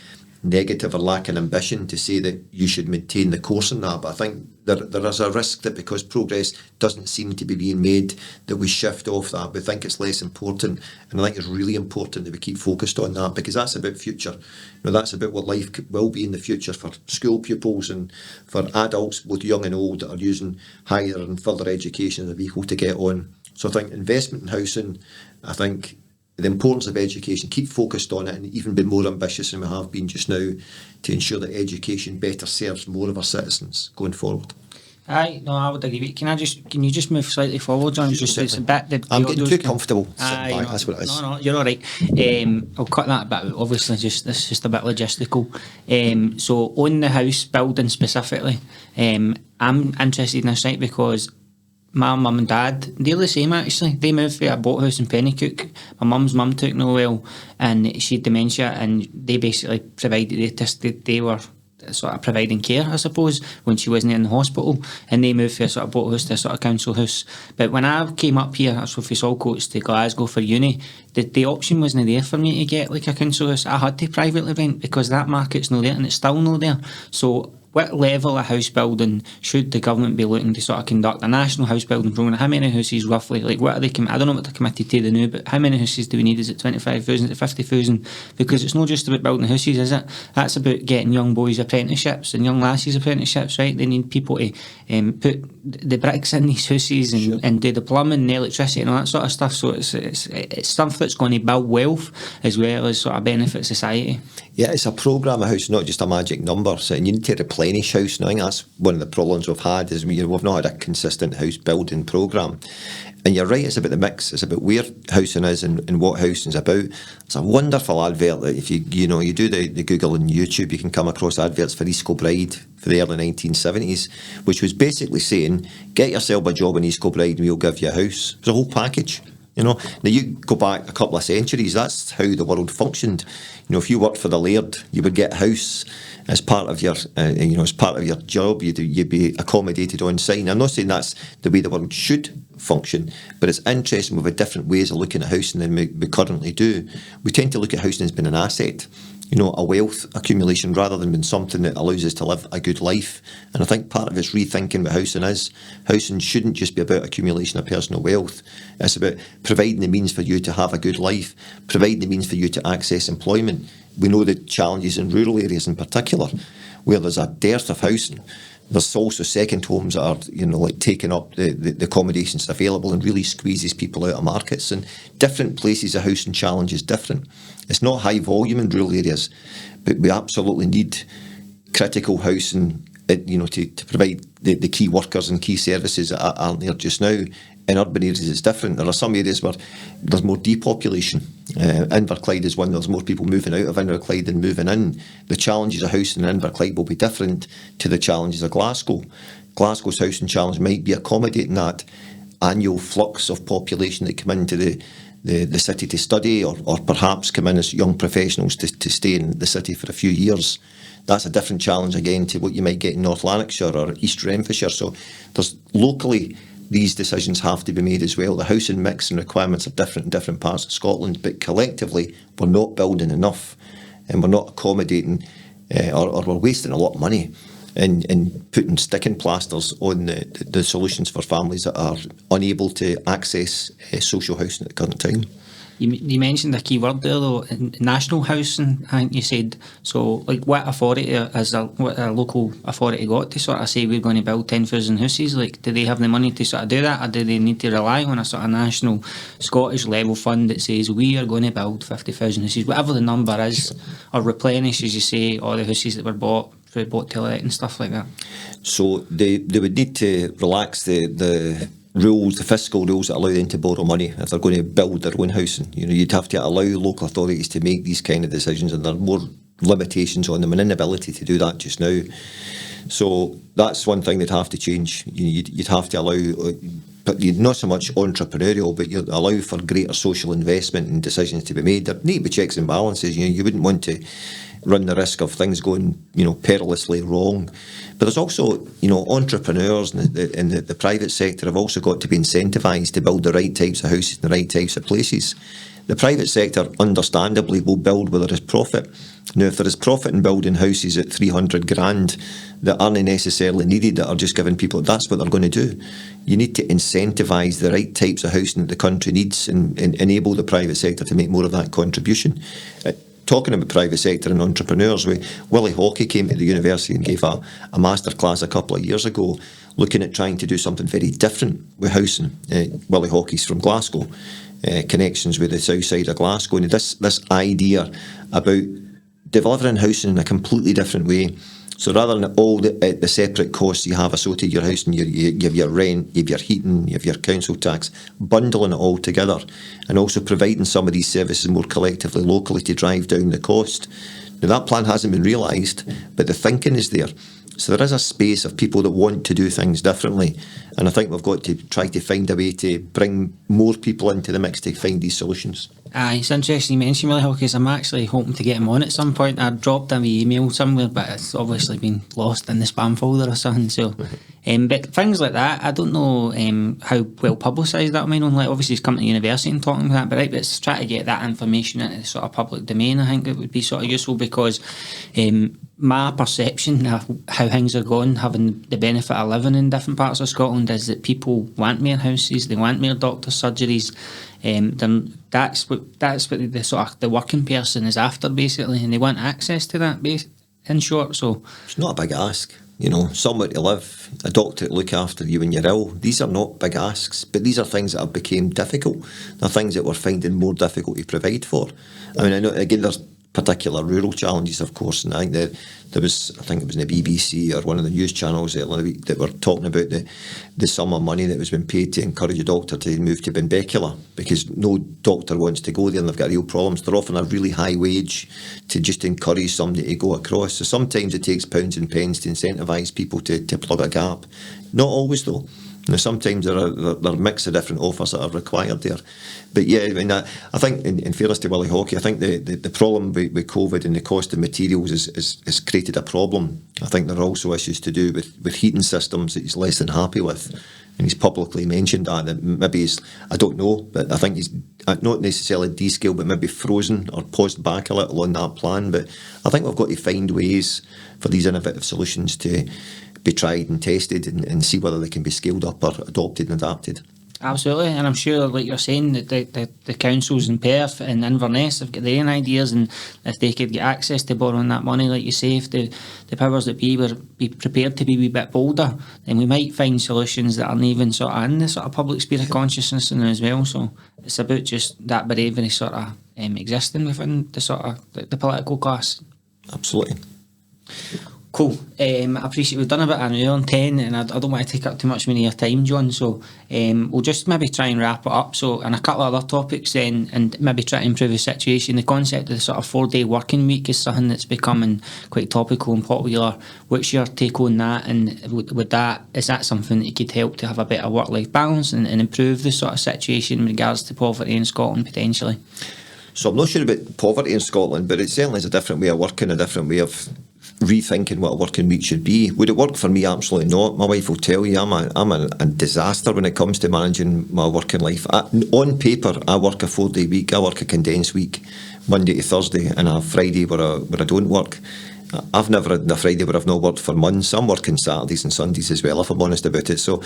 negative or lacking ambition to say that you should maintain the course in that, but I think there is a risk that because progress doesn't seem to be being made, that we shift off that. We think it's less important, and I think it's really important that we keep focused on that, because that's about future. You know, that's about what life will be in the future for school pupils and for adults, both young and old, that are using higher and further education as a vehicle to get on. So I think investment in housing, I think the importance of education, keep focused on it and even be more ambitious than we have been just now to ensure that education better serves more of our citizens going forward. Aye, no, I would agree with you. Can you just move slightly forward, John? Just it's a bit. I'm getting too comfortable sitting back, no, that's what it is. No, you're all right. I'll cut that bit out. Obviously, this is just a bit logistical. So on the house building specifically, I'm interested in this, right, because my mum and dad, they're the same actually. They moved from a boat house in Pennycook. My mum's mum took no well and she had dementia, and they basically provided, they were sort of providing care, I suppose, when she wasn't in the hospital, and they moved from a sort of boat house to a sort of council house. But when I came up here, so from Saltcoats to Glasgow for uni, the option wasn't there for me to get like a council house. I had to privately rent because that market's not there and it's still not there. So what level of house building should the government be looking to sort of conduct a national house building programme? How many houses roughly? Like, what are they? I don't know what they're committed to now, but how many houses do we need? Is it 25,000 to 50,000? Because it's not just about building houses, is it? That's about getting young boys apprenticeships and young lassies apprenticeships, right? They need people to put the bricks in these houses and do the plumbing and the electricity and all that sort of stuff. So it's stuff that's going to build wealth as well as sort of benefit society. Yeah, it's a programme of house, not just a magic number. So, and you need to replenish house. And I think that's one of the problems we've had is we've not had a consistent house building programme. And you're right, it's about the mix. It's about where housing is and what housing is about. It's a wonderful advert that if you do the Google and YouTube, you can come across adverts for East Kilbride for the early 1970s, which was basically saying, get yourself a job in East Kilbride and we'll give you a house. It was a whole package. Now you go back a couple of centuries, that's how the world functioned. If you worked for the laird, you would get a house as part of your, as part of your job. You'd be accommodated on site. I'm not saying that's the way the world should function, but it's interesting. We have different ways of looking at housing than we currently do. We tend to look at housing as being an asset, a wealth accumulation rather than being something that allows us to live a good life. And I think part of it's rethinking what housing is. Housing shouldn't just be about accumulation of personal wealth. It's about providing the means for you to have a good life, providing the means for you to access employment. We know the challenges in rural areas in particular, where there's a dearth of housing. There's also second homes that are, taking up the accommodations available and really squeezes people out of markets. And different places, the housing challenge is different. It's not high volume in rural areas, but we absolutely need critical housing, to provide the key workers and key services that aren't there just now. In urban areas, it's different. There are some areas where there's more depopulation. Inverclyde is one. There's more people moving out of Inverclyde than moving in. The challenges of housing in Inverclyde will be different to the challenges of Glasgow. Glasgow's housing challenge might be accommodating that annual flux of population that come into the city to study or perhaps come in as young professionals to stay in the city for a few years. That's a different challenge again to what you might get in North Lanarkshire or East Renfrewshire. So there's locally, these decisions have to be made as well. The housing mix and requirements are different in different parts of Scotland, but collectively we're not building enough and we're not accommodating or we're wasting a lot of money in putting sticking plasters on the solutions for families that are unable to access social housing at the current time. You mentioned a key word there though, national housing, I think you said. So like what authority what a local authority got to sort of say we're going to build 10,000 houses? Like, do they have the money to sort of do that, or do they need to rely on a sort of national Scottish level fund that says we are going to build 50,000 houses, whatever the number is, or replenish, as you say, all the houses that were bought to let and stuff like that? So they would need to relax the rules, the fiscal rules that allow them to borrow money if they're going to build their own housing. You'd have to allow local authorities to make these kind of decisions, and there are more limitations on them, an inability to do that just now. So that's one thing they'd have to change. You'd have to allow, but not so much entrepreneurial, but you'd allow for greater social investment and decisions to be made. There need to be checks and balances. You wouldn't want to run the risk of things going, perilously wrong. But there's also, entrepreneurs and the private sector have also got to be incentivised to build the right types of houses in the right types of places. The private sector, understandably, will build where there is profit. Now, if there is profit in building houses at 300 grand that aren't necessarily needed, that are just giving people, that's what they're going to do. You need to incentivise the right types of housing that the country needs and enable the private sector to make more of that contribution. Talking about private sector and entrepreneurs, Willie Hawkey came to the university and gave a masterclass a couple of years ago looking at trying to do something very different with housing. Willie Hawkey's from Glasgow, connections with the south side of Glasgow, and this idea about delivering housing in a completely different way. So rather than all the separate costs you have associated with your housing, you have your rent, you have your heating, you have your council tax, bundling it all together and also providing some of these services more collectively locally to drive down the cost. Now that plan hasn't been realised, but the thinking is there. So there is a space of people that want to do things differently, and I think we've got to try to find a way to bring more people into the mix to find these solutions. It's interesting you mentioned Willie Hawkey, because I'm actually hoping to get him on at some point. I dropped him an email somewhere, but it's obviously been lost in the spam folder or something. So, but things like that, I don't know how well publicised that will be. Obviously he's come to the university and talking about that, but let's try to get that information into the sort of public domain. I think it would be sort of useful because my perception of how things are going, having the benefit of living in different parts of Scotland, is that people want more houses, they want more doctor surgeries. Then that's what the sort of the working person is after, basically, and they want access to that, in short. So it's not a big ask, you know, somewhere to live, a doctor to look after you when you're ill. These are not big asks, but these are things that have become difficult. They're things that we're finding more difficult to provide for. I mean, I know, again, there's particular rural challenges, of course, and I think that it was in the BBC or one of the news channels earlier in the week that were talking about the sum of money that was being paid to encourage a doctor to move to Benbecula, because no doctor wants to go there and they've got real problems. They're offering a really high wage to just encourage somebody to go across. So sometimes it takes pounds and pence to incentivise people to plug a gap. Not always, though. Now, sometimes there are a mix of different offers that are required there. But yeah, I mean, I think, in fairness to Willie Hockey, I think the problem with COVID and the cost of materials has created a problem. I think there are also issues to do with heating systems that he's less than happy with. And he's publicly mentioned that maybe he's, I don't know, but I think he's not necessarily descaled, but maybe frozen or paused back a little on that plan. But I think we've got to find ways for these innovative solutions to be tried and tested and see whether they can be scaled up or adopted and adapted. Absolutely, and I'm sure, like you're saying, that the councils in Perth and Inverness have got their own ideas, and if they could get access to borrowing that money, like you say, if the powers that be were prepared to be a wee bit bolder, then we might find solutions that aren't even sort of in the sort of public sphere of consciousness in as well. So it's about just that bravery sort of existing within the sort of the political class. Absolutely. Cool. I appreciate we've done a bit of an hour and 10, and I don't want to take up too much of your time, John, so we'll just maybe try and wrap it up. So, and a couple of other topics then, and maybe try to improve the situation. The concept of the sort of 4-day working week is something that's becoming quite topical and popular. What's your take on that, and is that something that could help to have a better work-life balance and improve the sort of situation in regards to poverty in Scotland potentially? So I'm not sure about poverty in Scotland, but it certainly is a different way of working, a different way of rethinking what a working week should be. Would it work for me? Absolutely not. My wife will tell you I'm a disaster when it comes to managing my working life. On paper, I work a 4-day week. I work a condensed week, Monday to Thursday, and I have Friday where I don't work. I've never had a Friday where I've not worked for months. I'm working Saturdays and Sundays as well, if I'm honest about it. So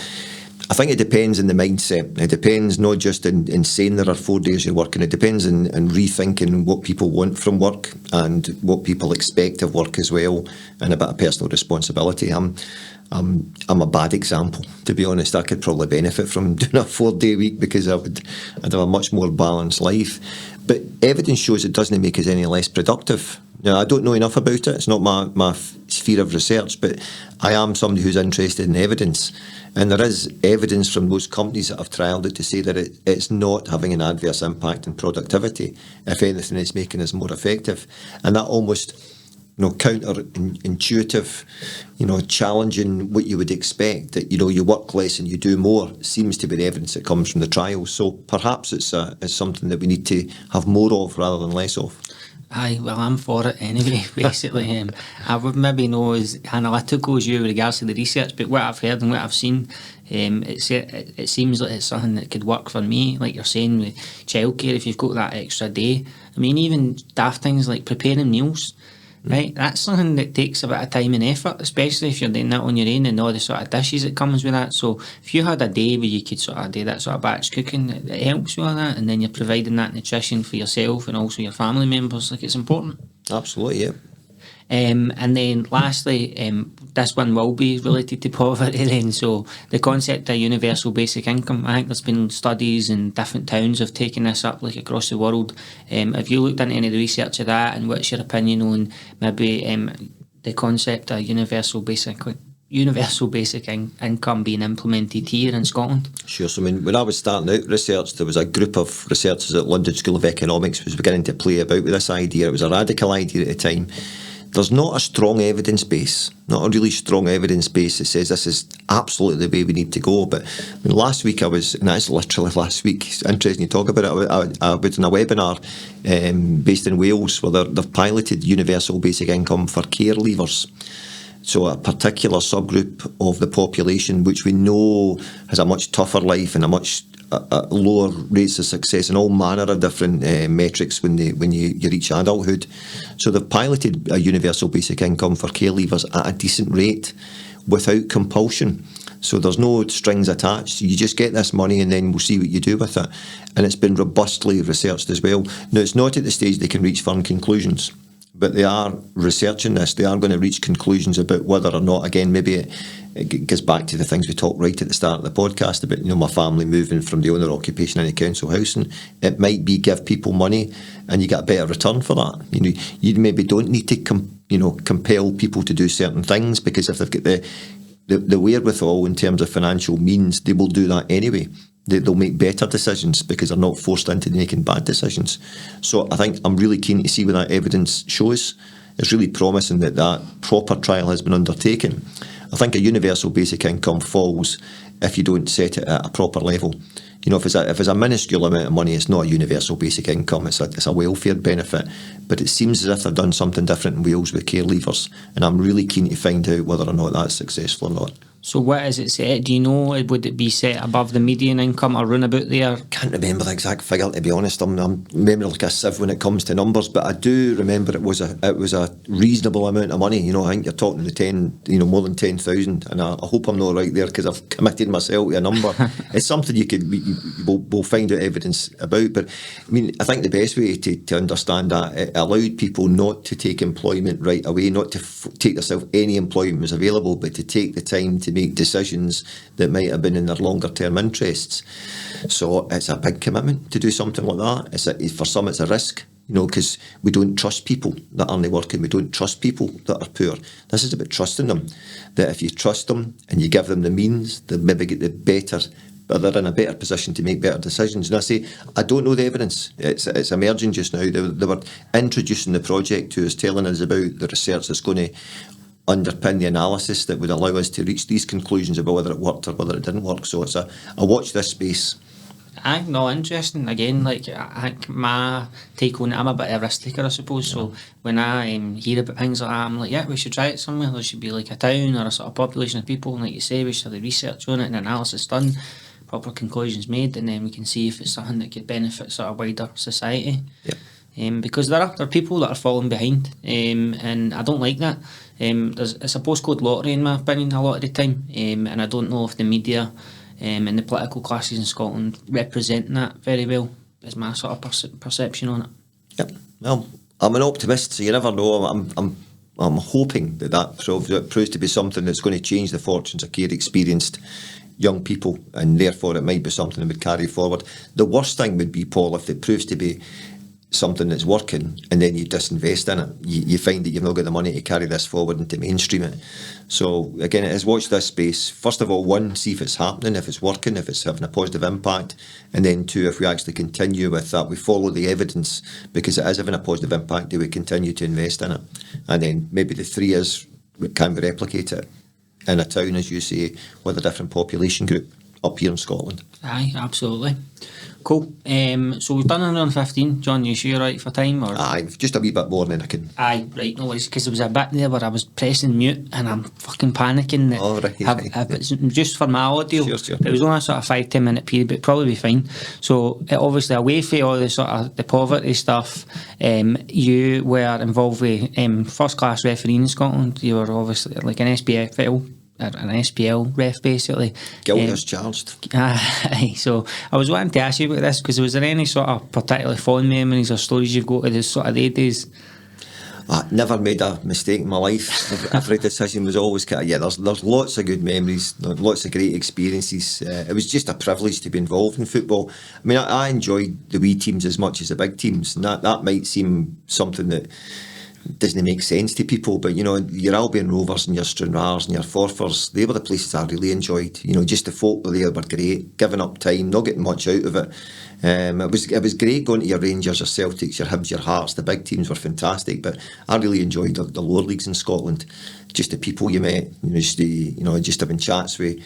I think it depends on the mindset. It depends not just in saying there are 4 days you're working. It depends in rethinking what people want from work and what people expect of work as well, and a bit of personal responsibility. I'm a bad example, to be honest. I could probably benefit from doing a 4-day week because I'd have a much more balanced life. But evidence shows it doesn't make us any less productive. Now, I don't know enough about it. It's not my sphere of research, but I am somebody who's interested in evidence. And there is evidence from those companies that have trialled it to say that it's not having an adverse impact on productivity. If anything, it's making us more effective. And that almost, counterintuitive, challenging what you would expect, that, you work less and you do more, seems to be the evidence that comes from the trials. So perhaps it's something that we need to have more of rather than less of. Aye, well, I'm for it anyway, basically. I would maybe know as analytical as you with regards to the research, but what I've heard and what I've seen, it seems like it's something that could work for me, like you're saying, with childcare, if you've got that extra day. I mean, even daft things like preparing meals, right? That's something that takes a bit of time and effort, especially if you're doing that on your own and all the sort of dishes that comes with that. So if you had a day where you could sort of do that sort of batch cooking, it helps with all that, and then you're providing that nutrition for yourself and also your family members. Like, it's important. Absolutely, yeah. And then lastly, this one will be related to poverty then. So the concept of universal basic income, I think there's been studies in different towns have taken this up, like across the world. Have you looked into any of the research of that, and what's your opinion on maybe the concept of universal basic income being implemented here in Scotland? Sure. So, when I was starting out research, there was a group of researchers at London School of Economics who was beginning to play about with this idea. It was a radical idea at the time. There's not a strong evidence base, not a really strong evidence base that says this is absolutely the way we need to go. But last week and that's literally last week, it's interesting you talk about it, I was in a webinar based in Wales where they've piloted universal basic income for care leavers. So a particular subgroup of the population which we know has a much tougher life and a much lower rates of success in all manner of different metrics when you reach adulthood. So they've piloted a universal basic income for care leavers at a decent rate without compulsion. So there's no strings attached. You just get this money and then we'll see what you do with it. And it's been robustly researched as well. Now, it's not at the stage they can reach firm conclusions, but they are researching this. They are going to reach conclusions about whether or not, again, maybe it goes back to the things we talked right at the start of the podcast about, my family moving from the owner occupation into council housing. It might be give people money and you get a better return for that. You maybe don't need to compel people to do certain things, because if they've got the wherewithal in terms of financial means, they will do that anyway. They'll make better decisions because they're not forced into making bad decisions. So I think I'm really keen to see what that evidence shows. It's really promising that proper trial has been undertaken. I think a universal basic income falls if you don't set it at a proper level. If it's a minuscule amount of money, it's not a universal basic income, it's a welfare benefit. But it seems as if they've done something different in Wales with care leavers, and I'm really keen to find out whether or not that's successful or not. So what is it set? Do you know, would it be set above the median income or run about there? Can't remember the exact figure, to be honest. I'm remembering like a sieve when it comes to numbers, but I do remember it was a reasonable amount of money. I think you're talking the more than 10,000, and I hope I'm not right there because I've committed myself to a number. It's something we'll find out evidence about. But I think the best way to understand that, it allowed people not to take employment right away, not to take themselves any employment was available, but to take the time to make decisions that might have been in their longer term interests. So it's a big commitment to do something like that. For some it's a risk, because we don't trust people that aren't working. We don't trust people that are poor. This is about trusting them, that if you trust them and you give them the means, they'll maybe get they're in a better position to make better decisions. And I say, I don't know the evidence. It's emerging just now. They were introducing the project to us, telling us about the research that's going to underpin the analysis that would allow us to reach these conclusions about whether it worked or whether it didn't work. So it's a watch this space. Interesting. Again, I think my take on it, I'm a bit of a risk taker, I suppose. So when I hear about things like that, I'm like, yeah, we should try it somewhere. There should be like a town or a sort of population of people, and like you say, we should have the research on it and analysis done, proper conclusions made, and then we can see if it's something that could benefit sort of wider society. Yeah. Because there are people that are falling behind, and I don't like that. It's a postcode lottery in my opinion a lot of the time, and I don't know if the media and the political classes in Scotland represent that very well, is my sort of perception on it. Yep. Well, I'm an optimist, so you never know. I'm hoping that proves to be something that's going to change the fortunes of care experienced young people, and therefore it might be something that would carry forward. The worst thing would be, Paul, if it proves to be something that's working and then you disinvest in it. You find that you've not got the money to carry this forward and to mainstream it. So again, it is watch this space. First of all, one, see if it's happening, if it's working, if it's having a positive impact, and then two, if we actually continue with that, we follow the evidence because it is having a positive impact, do we continue to invest in it? And then maybe the three is, can we replicate it in a town, as you say, with a different population group up here in Scotland? Aye, absolutely. Cool. So we've done around 15. John, you sure you're right for time? Or? Aye, just a wee bit more than I can. Aye, right, no worries, because there was a bit there where I was pressing mute and I'm fucking panicking that it's just for my audio. Sure. It was only a sort of 5-10 minute period, but it'd probably be fine. So obviously away from all the sort of the poverty stuff, you were involved with first class refereeing in Scotland. You were obviously like an SPL ref basically. Guilty as charged. So I was wanting to ask you about this, because was there any sort of particularly fond memories or stories you've got of the sort of day days? I never made a mistake in my life. Every decision was always there's lots of good memories, lots of great experiences. It was just a privilege to be involved in football. I mean, I enjoyed the wee teams as much as the big teams, and that might seem something that doesn't make sense to people, but your Albion Rovers and your Stranraers and your Forfars, they were the places I really enjoyed. Just the folk there were great, giving up time, not getting much out of it. It was great going to your Rangers, your Celtics, your Hibs, your Hearts. The big teams were fantastic, but I really enjoyed the lower leagues in Scotland. Just the people you met, just having chats with.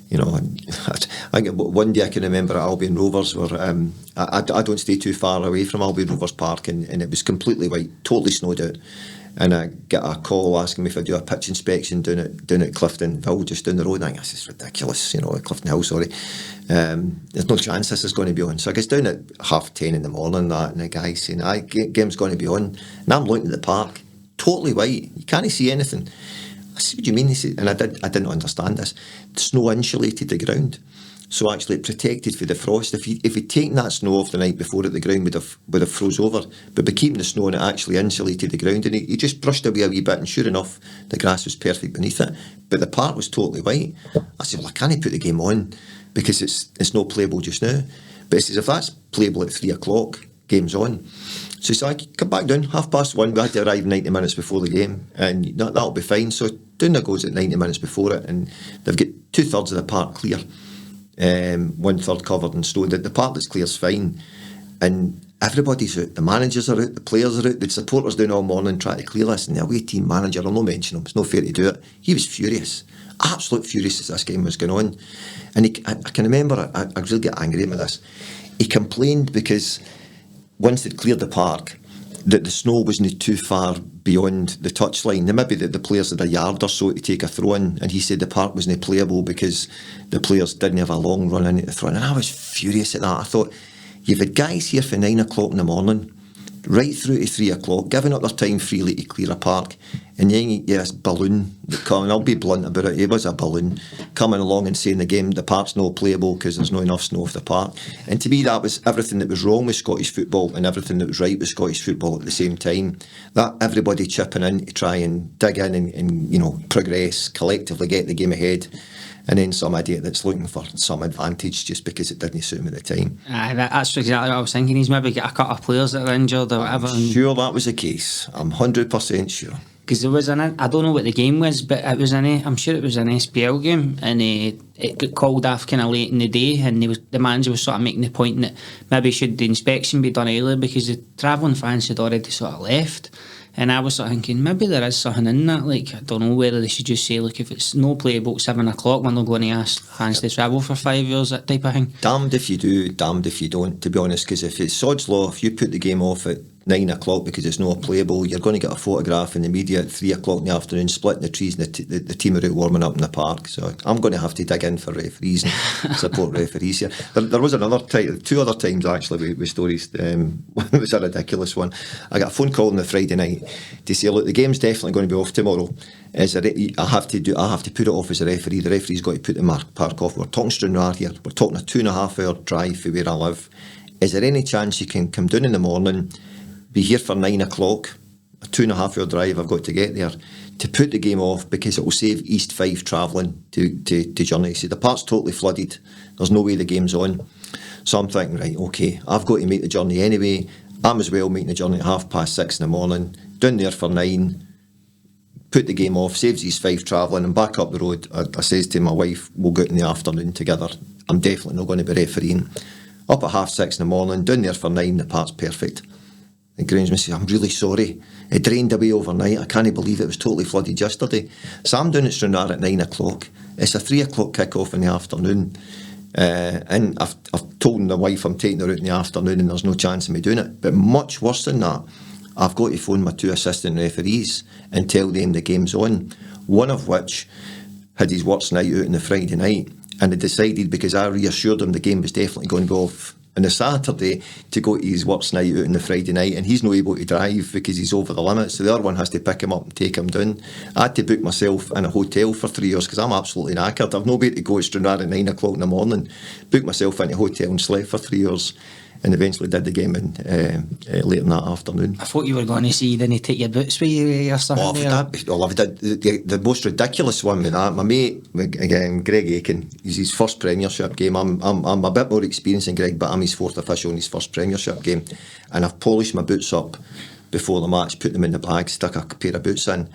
I think one day I can remember at Albion Rovers where I don't stay too far away from Albion Rovers Park, and it was completely white, totally snowed out, and I get a call asking me if I do a pitch inspection down at Clifton Hill, just down the road. I think this is ridiculous, Clifton Hill, sorry. There's no chance this is going to be on. So I get down at 10:30 in the morning, and the guy's saying, game's going to be on. And I'm looking at the park, totally white. You can't see anything. I said, what do you mean? He said, and I didn't understand this. The snow insulated the ground. So actually it protected for the frost. If he'd taken that snow off the night before, the ground would have froze over. But by keeping the snow on, it actually insulated the ground, and he just brushed away a wee bit, and sure enough, the grass was perfect beneath it. But the park was totally white. I said, well, I can't put the game on because it's not playable just now. But he says, if that's playable at 3 o'clock, game's on. So he said, I come back down, 1:30. We had to arrive 90 minutes before the game, and that'll be fine. So down there goes at 90 minutes before it, and they've got 2/3 of the park clear. 1/3 covered in snow. The part that's clear is fine, and everybody's out. The managers are out, the players are out, the supporters down all morning trying to clear this, and the away team manager, I'll not mention him, it's not fair to do it, he was furious, absolute furious as this game was going on. And I can remember, I really get angry at this. He complained because once they'd cleared the park, that the snow wasn't too far beyond the touchline. Now maybe the players had a yard or so to take a throw in, and he said the park wasn't playable because the players didn't have a long run into the throw in. And I was furious at that. I thought, you've had guys here for 9 o'clock in the morning, right through to 3 o'clock, giving up their time freely to clear a park, and then you get this balloon that coming, I'll be blunt about it, it was a balloon, coming along and saying the park's not playable because there's not enough snow off the park. And to me that was everything that was wrong with Scottish football and everything that was right with Scottish football at the same time. That everybody chipping in to try and dig in and progress, collectively get the game ahead. And then some idiot that's looking for some advantage just because it didn't suit him at the time. That's exactly what I was thinking. He's maybe got a couple of players that are injured or whatever. I'm sure that was the case. I'm 100% sure. Because there was I don't know what the game was, but it was I'm sure it was an SPL game, and it got called off kind of late in the day, and the manager was sort of making the point that maybe should the inspection be done earlier because the travelling fans had already sort of left. And I was sort of thinking, maybe there is something in that. Like, I don't know whether they should just say, look, if it's no playable at 7 o'clock, we're not going to ask fans to travel for 5 hours, that type of thing. Damned if you do, damned if you don't, to be honest, because if it's sod's law, if you put the game off at 9 o'clock because it's not playable, you're going to get a photograph in the media at 3 o'clock in the afternoon, splitting the trees, and the team are out warming up in the park. So I'm going to have to dig in for referees and support referees here. There was two other times actually with stories. It was a ridiculous one. I got a phone call on the Friday night to say, look, the game's definitely going to be off tomorrow. I have to put it off as a referee. The referee's got to put the park off. We're talking Strathclyde here. We're talking a 2.5 hour drive from where I live. Is there any chance you can come down in the morning, be here for 9 o'clock, a 2.5 hour drive I've got to get there, to put the game off because it will save East Fife travelling to journey. See, the park's totally flooded. There's no way the game's on. So I'm thinking, right, okay, I've got to make the journey anyway. I'm as well making the journey at 6:30 in the morning, down there for 9, put the game off, saves East Fife travelling, and back up the road. I says to my wife, we'll go out in the afternoon together. I'm definitely not going to be refereeing. Up at 6:30 in the morning, down there for 9, the park's perfect. The groundsman says, I'm really sorry. It drained away overnight. I can't believe it was totally flooded yesterday. So I'm down at Strathclyde at 9 o'clock. It's a 3 o'clock kick-off in the afternoon. And I've told my wife I'm taking her out in the afternoon and there's no chance of me doing it. But much worse than that, I've got to phone my 2 assistant referees and tell them the game's on. One of which had his worst night out on the Friday night, and had decided, because I reassured him the game was definitely going to go off on the Saturday, to go to his worst night out on the Friday night, and he's not able to drive because he's over the limit, so the other one has to pick him up and take him down. I had to book myself in a hotel for 3 hours because I'm absolutely knackered. I've no way to go to Strathclyde at 9 o'clock in the morning, booked myself in a hotel and slept for 3 hours, and eventually did the game later in that afternoon. I thought you were going to say you didn't take your boots with you or something. I've did the most ridiculous one with that. My mate, again, Greg Aiken, is his first Premiership game. I'm a bit more experienced than Greg, but I'm his fourth official in his first Premiership game, and I've polished my boots up before the match, put them in the bag, stuck a pair of boots in.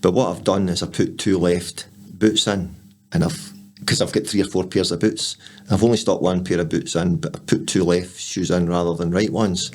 But what I've done is I put 2 left boots in, and because I've got 3 or 4 pairs of boots. I've only stuck 1 pair of boots in, but I put 2 left shoes in rather than right ones.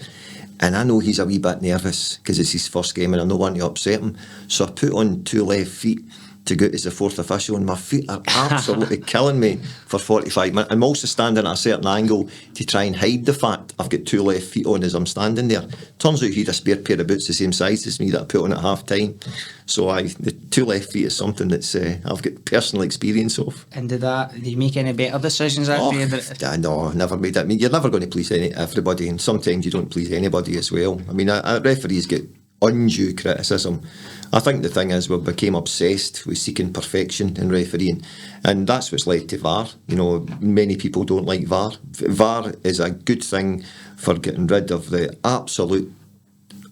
And I know he's a wee bit nervous because it's his first game and I don't want to upset him. So I put on 2 left feet to go out as the fourth official, and my feet are absolutely killing me for 45 minutes. I'm also standing at a certain angle to try and hide the fact I've got two left feet on as I'm standing there. Turns out he had a spare pair of boots the same size as me that I put on at half time. So the two left feet is something that's I've got personal experience of. And did you make any better decisions after No, never made it. I mean, you're never going to please everybody, and sometimes you don't please anybody as well. I mean, referees get undue criticism. I think the thing is we became obsessed with seeking perfection in refereeing, and that's what's led to VAR. You know, many people don't like VAR. VAR is a good thing for getting rid of the absolute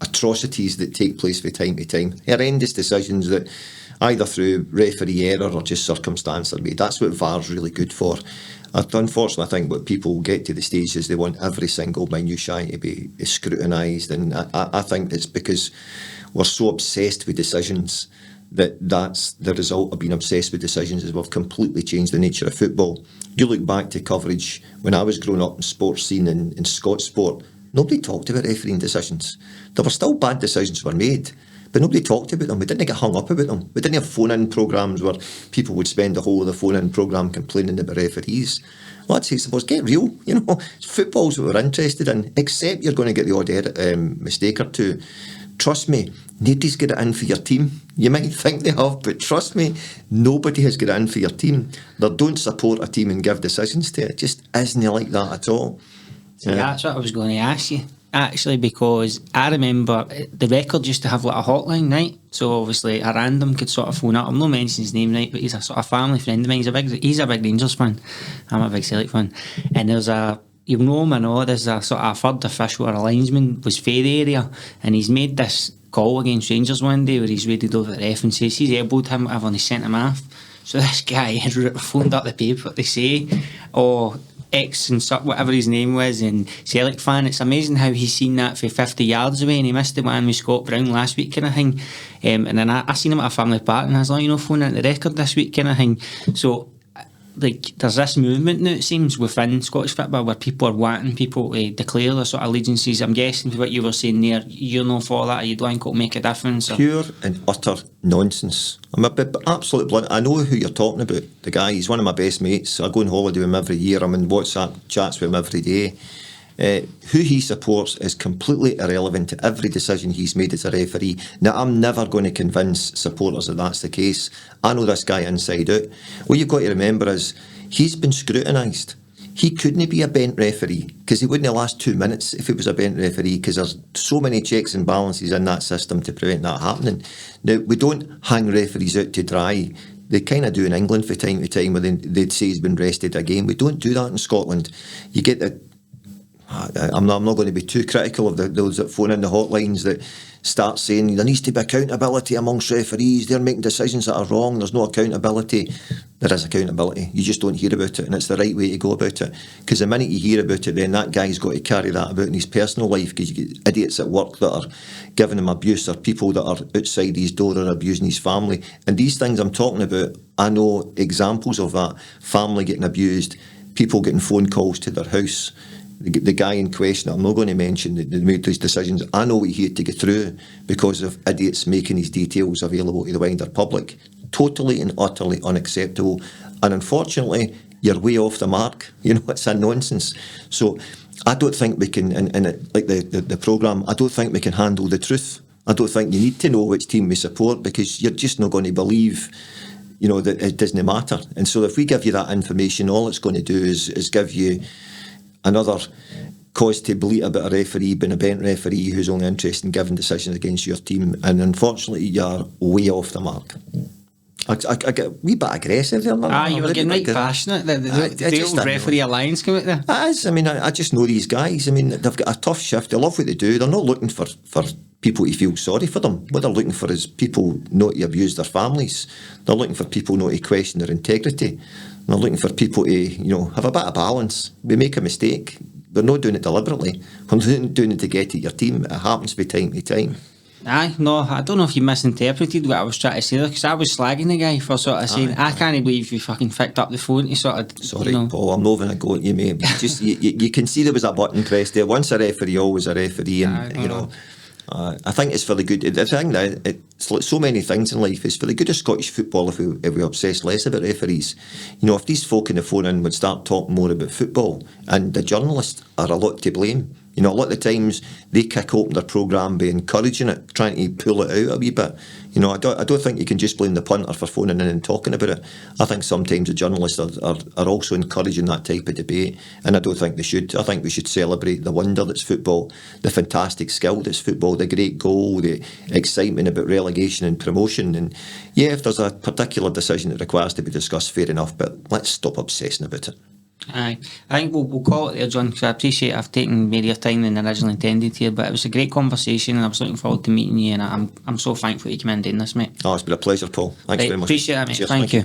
atrocities that take place from time to time. Horrendous decisions that either through referee error or just circumstance are made. That's what VAR's really good for. Unfortunately, I think what people get to the stage is they want every single minutiae to be scrutinised, and I think it's because we're so obsessed with decisions that's the result of being obsessed with decisions, is we've completely changed the nature of football. You look back to coverage when I was growing up in sports scene in Scots sport, nobody talked about refereeing decisions. There were still bad decisions were made, but nobody talked about them. We didn't get hung up about them. We didn't have phone-in programmes where people would spend the whole of the phone-in programme complaining about referees. Well, I'd say, suppose, get real. You know, football's what we're interested in, except you're going to get the odd mistake or two. Trust me, nobody's got it in for your team. You might think they have, but trust me, nobody has got it in for your team. They don't support a team and give decisions to it. It just isn't like that at all. Yeah, that's what I was going to ask you, actually, because I remember the record used to have like a hotline, right? So obviously a random could sort of phone up. I'm not mentioning his name, right, but he's a sort of family friend of mine. He's a big Rangers fan. I'm a big Celtic fan. And there's you'll know him or not, there's a sort of third official or a linesman was fair area, and he's made this call against Rangers one day where he's raided over the ref and says he's elbowed him, whatever, and he sent him off. So this guy had phoned up the paper to say, X and whatever his name was, and Celtic fan. It's amazing how he's seen that for 50 yards away, and he missed the one with Scott Brown last week kind of thing. And then I seen him at a family party, and I was like, phoning out the record this week kind of thing. So like, there's this movement now, it seems, within Scottish football where people are wanting people to declare their sort of allegiances. I'm guessing for what you were saying there, you're not for that, or you don't think it'll make a difference? Or? Pure and utter nonsense. I'm a bit absolute blunt. I know who you're talking about. The guy, he's one of my best mates. I go on holiday with him every year. I'm in WhatsApp chats with him every day. Who he supports is completely irrelevant to every decision he's made as a referee. Now, I'm never going to convince supporters that that's the case. I know this guy inside out. What you've got to remember is he's been scrutinised. He couldn't be a bent referee because he wouldn't last 2 minutes if he was a bent referee, because there's so many checks and balances in that system to prevent that happening. Now, we don't hang referees out to dry. They kind of do in England from time to time where they'd say he's been rested again. We don't do that in Scotland. You get the... I'm not going to be too critical of those that phone in the hotlines that start saying there needs to be accountability amongst referees, they're making decisions that are wrong, there's no accountability. There is accountability, you just don't hear about it, and it's the right way to go about it, because the minute you hear about it, then that guy's got to carry that about in his personal life, because you get idiots at work that are giving him abuse, or people that are outside his door are abusing his family. And these things I'm talking about, I know examples of that. Family getting abused, people getting phone calls to their house. The guy in question, I'm not going to mention that made these decisions. I know what he had to get through because of idiots making his details available to the wider public. Totally and utterly unacceptable. And unfortunately, you're way off the mark. You know, it's a nonsense. So I don't think we can, like the programme, I don't think we can handle the truth. I don't think you need to know which team we support, because you're just not going to believe, you know, that it doesn't matter. And so if we give you that information, all it's going to do is give you another cause to believe about a referee being a bent referee who's only interested in giving decisions against your team. And unfortunately, you're way off the mark. I get a wee bit aggressive there. You were getting right passionate. The old referee alliance come out there. It is. I mean, I just know these guys. I mean, they've got a tough shift. They love what they do. They're not looking for people to feel sorry for them. What they're looking for is people not to abuse their families. They're looking for people not to question their integrity. They're looking for people to, you know, have a bit of balance. We make a mistake. We're not doing it deliberately. We're not doing it to get at your team. It happens from time to time. Aye, no, I don't know if you misinterpreted what I was trying to say there, because I was slagging the guy for sort of saying, I can't believe you fucking picked up the phone to sort of... Sorry, you know. Paul, I'm not having a go at you, mate. You can see there was a button pressed there. Once a referee, always a referee. And, you know, I think it's for the good. The thing that it's like so many things in life. It's for the good of Scottish football if we obsess less about referees. You know, if these folk in the phone in would start talking more about football, and the journalists are a lot to blame. You know, a lot of the times they kick open their programme by encouraging it, trying to pull it out a wee bit. You know, I don't think you can just blame the punter for phoning in and talking about it. I think sometimes the journalists are also encouraging that type of debate, and I don't think they should. I think we should celebrate the wonder that's football, the fantastic skill that's football, the great goal, the excitement about relegation and promotion. And yeah, if there's a particular decision that requires to be discussed, fair enough, but let's stop obsessing about it. Aye, I think we'll call it there, John, because I appreciate I've taken more time than originally intended here, but it was a great conversation and I was looking forward to meeting you, and I'm so thankful you came in and doing this, mate. Oh, it's been a pleasure, Paul. Thanks very much. Appreciate it, mate. Cheers, Thank you.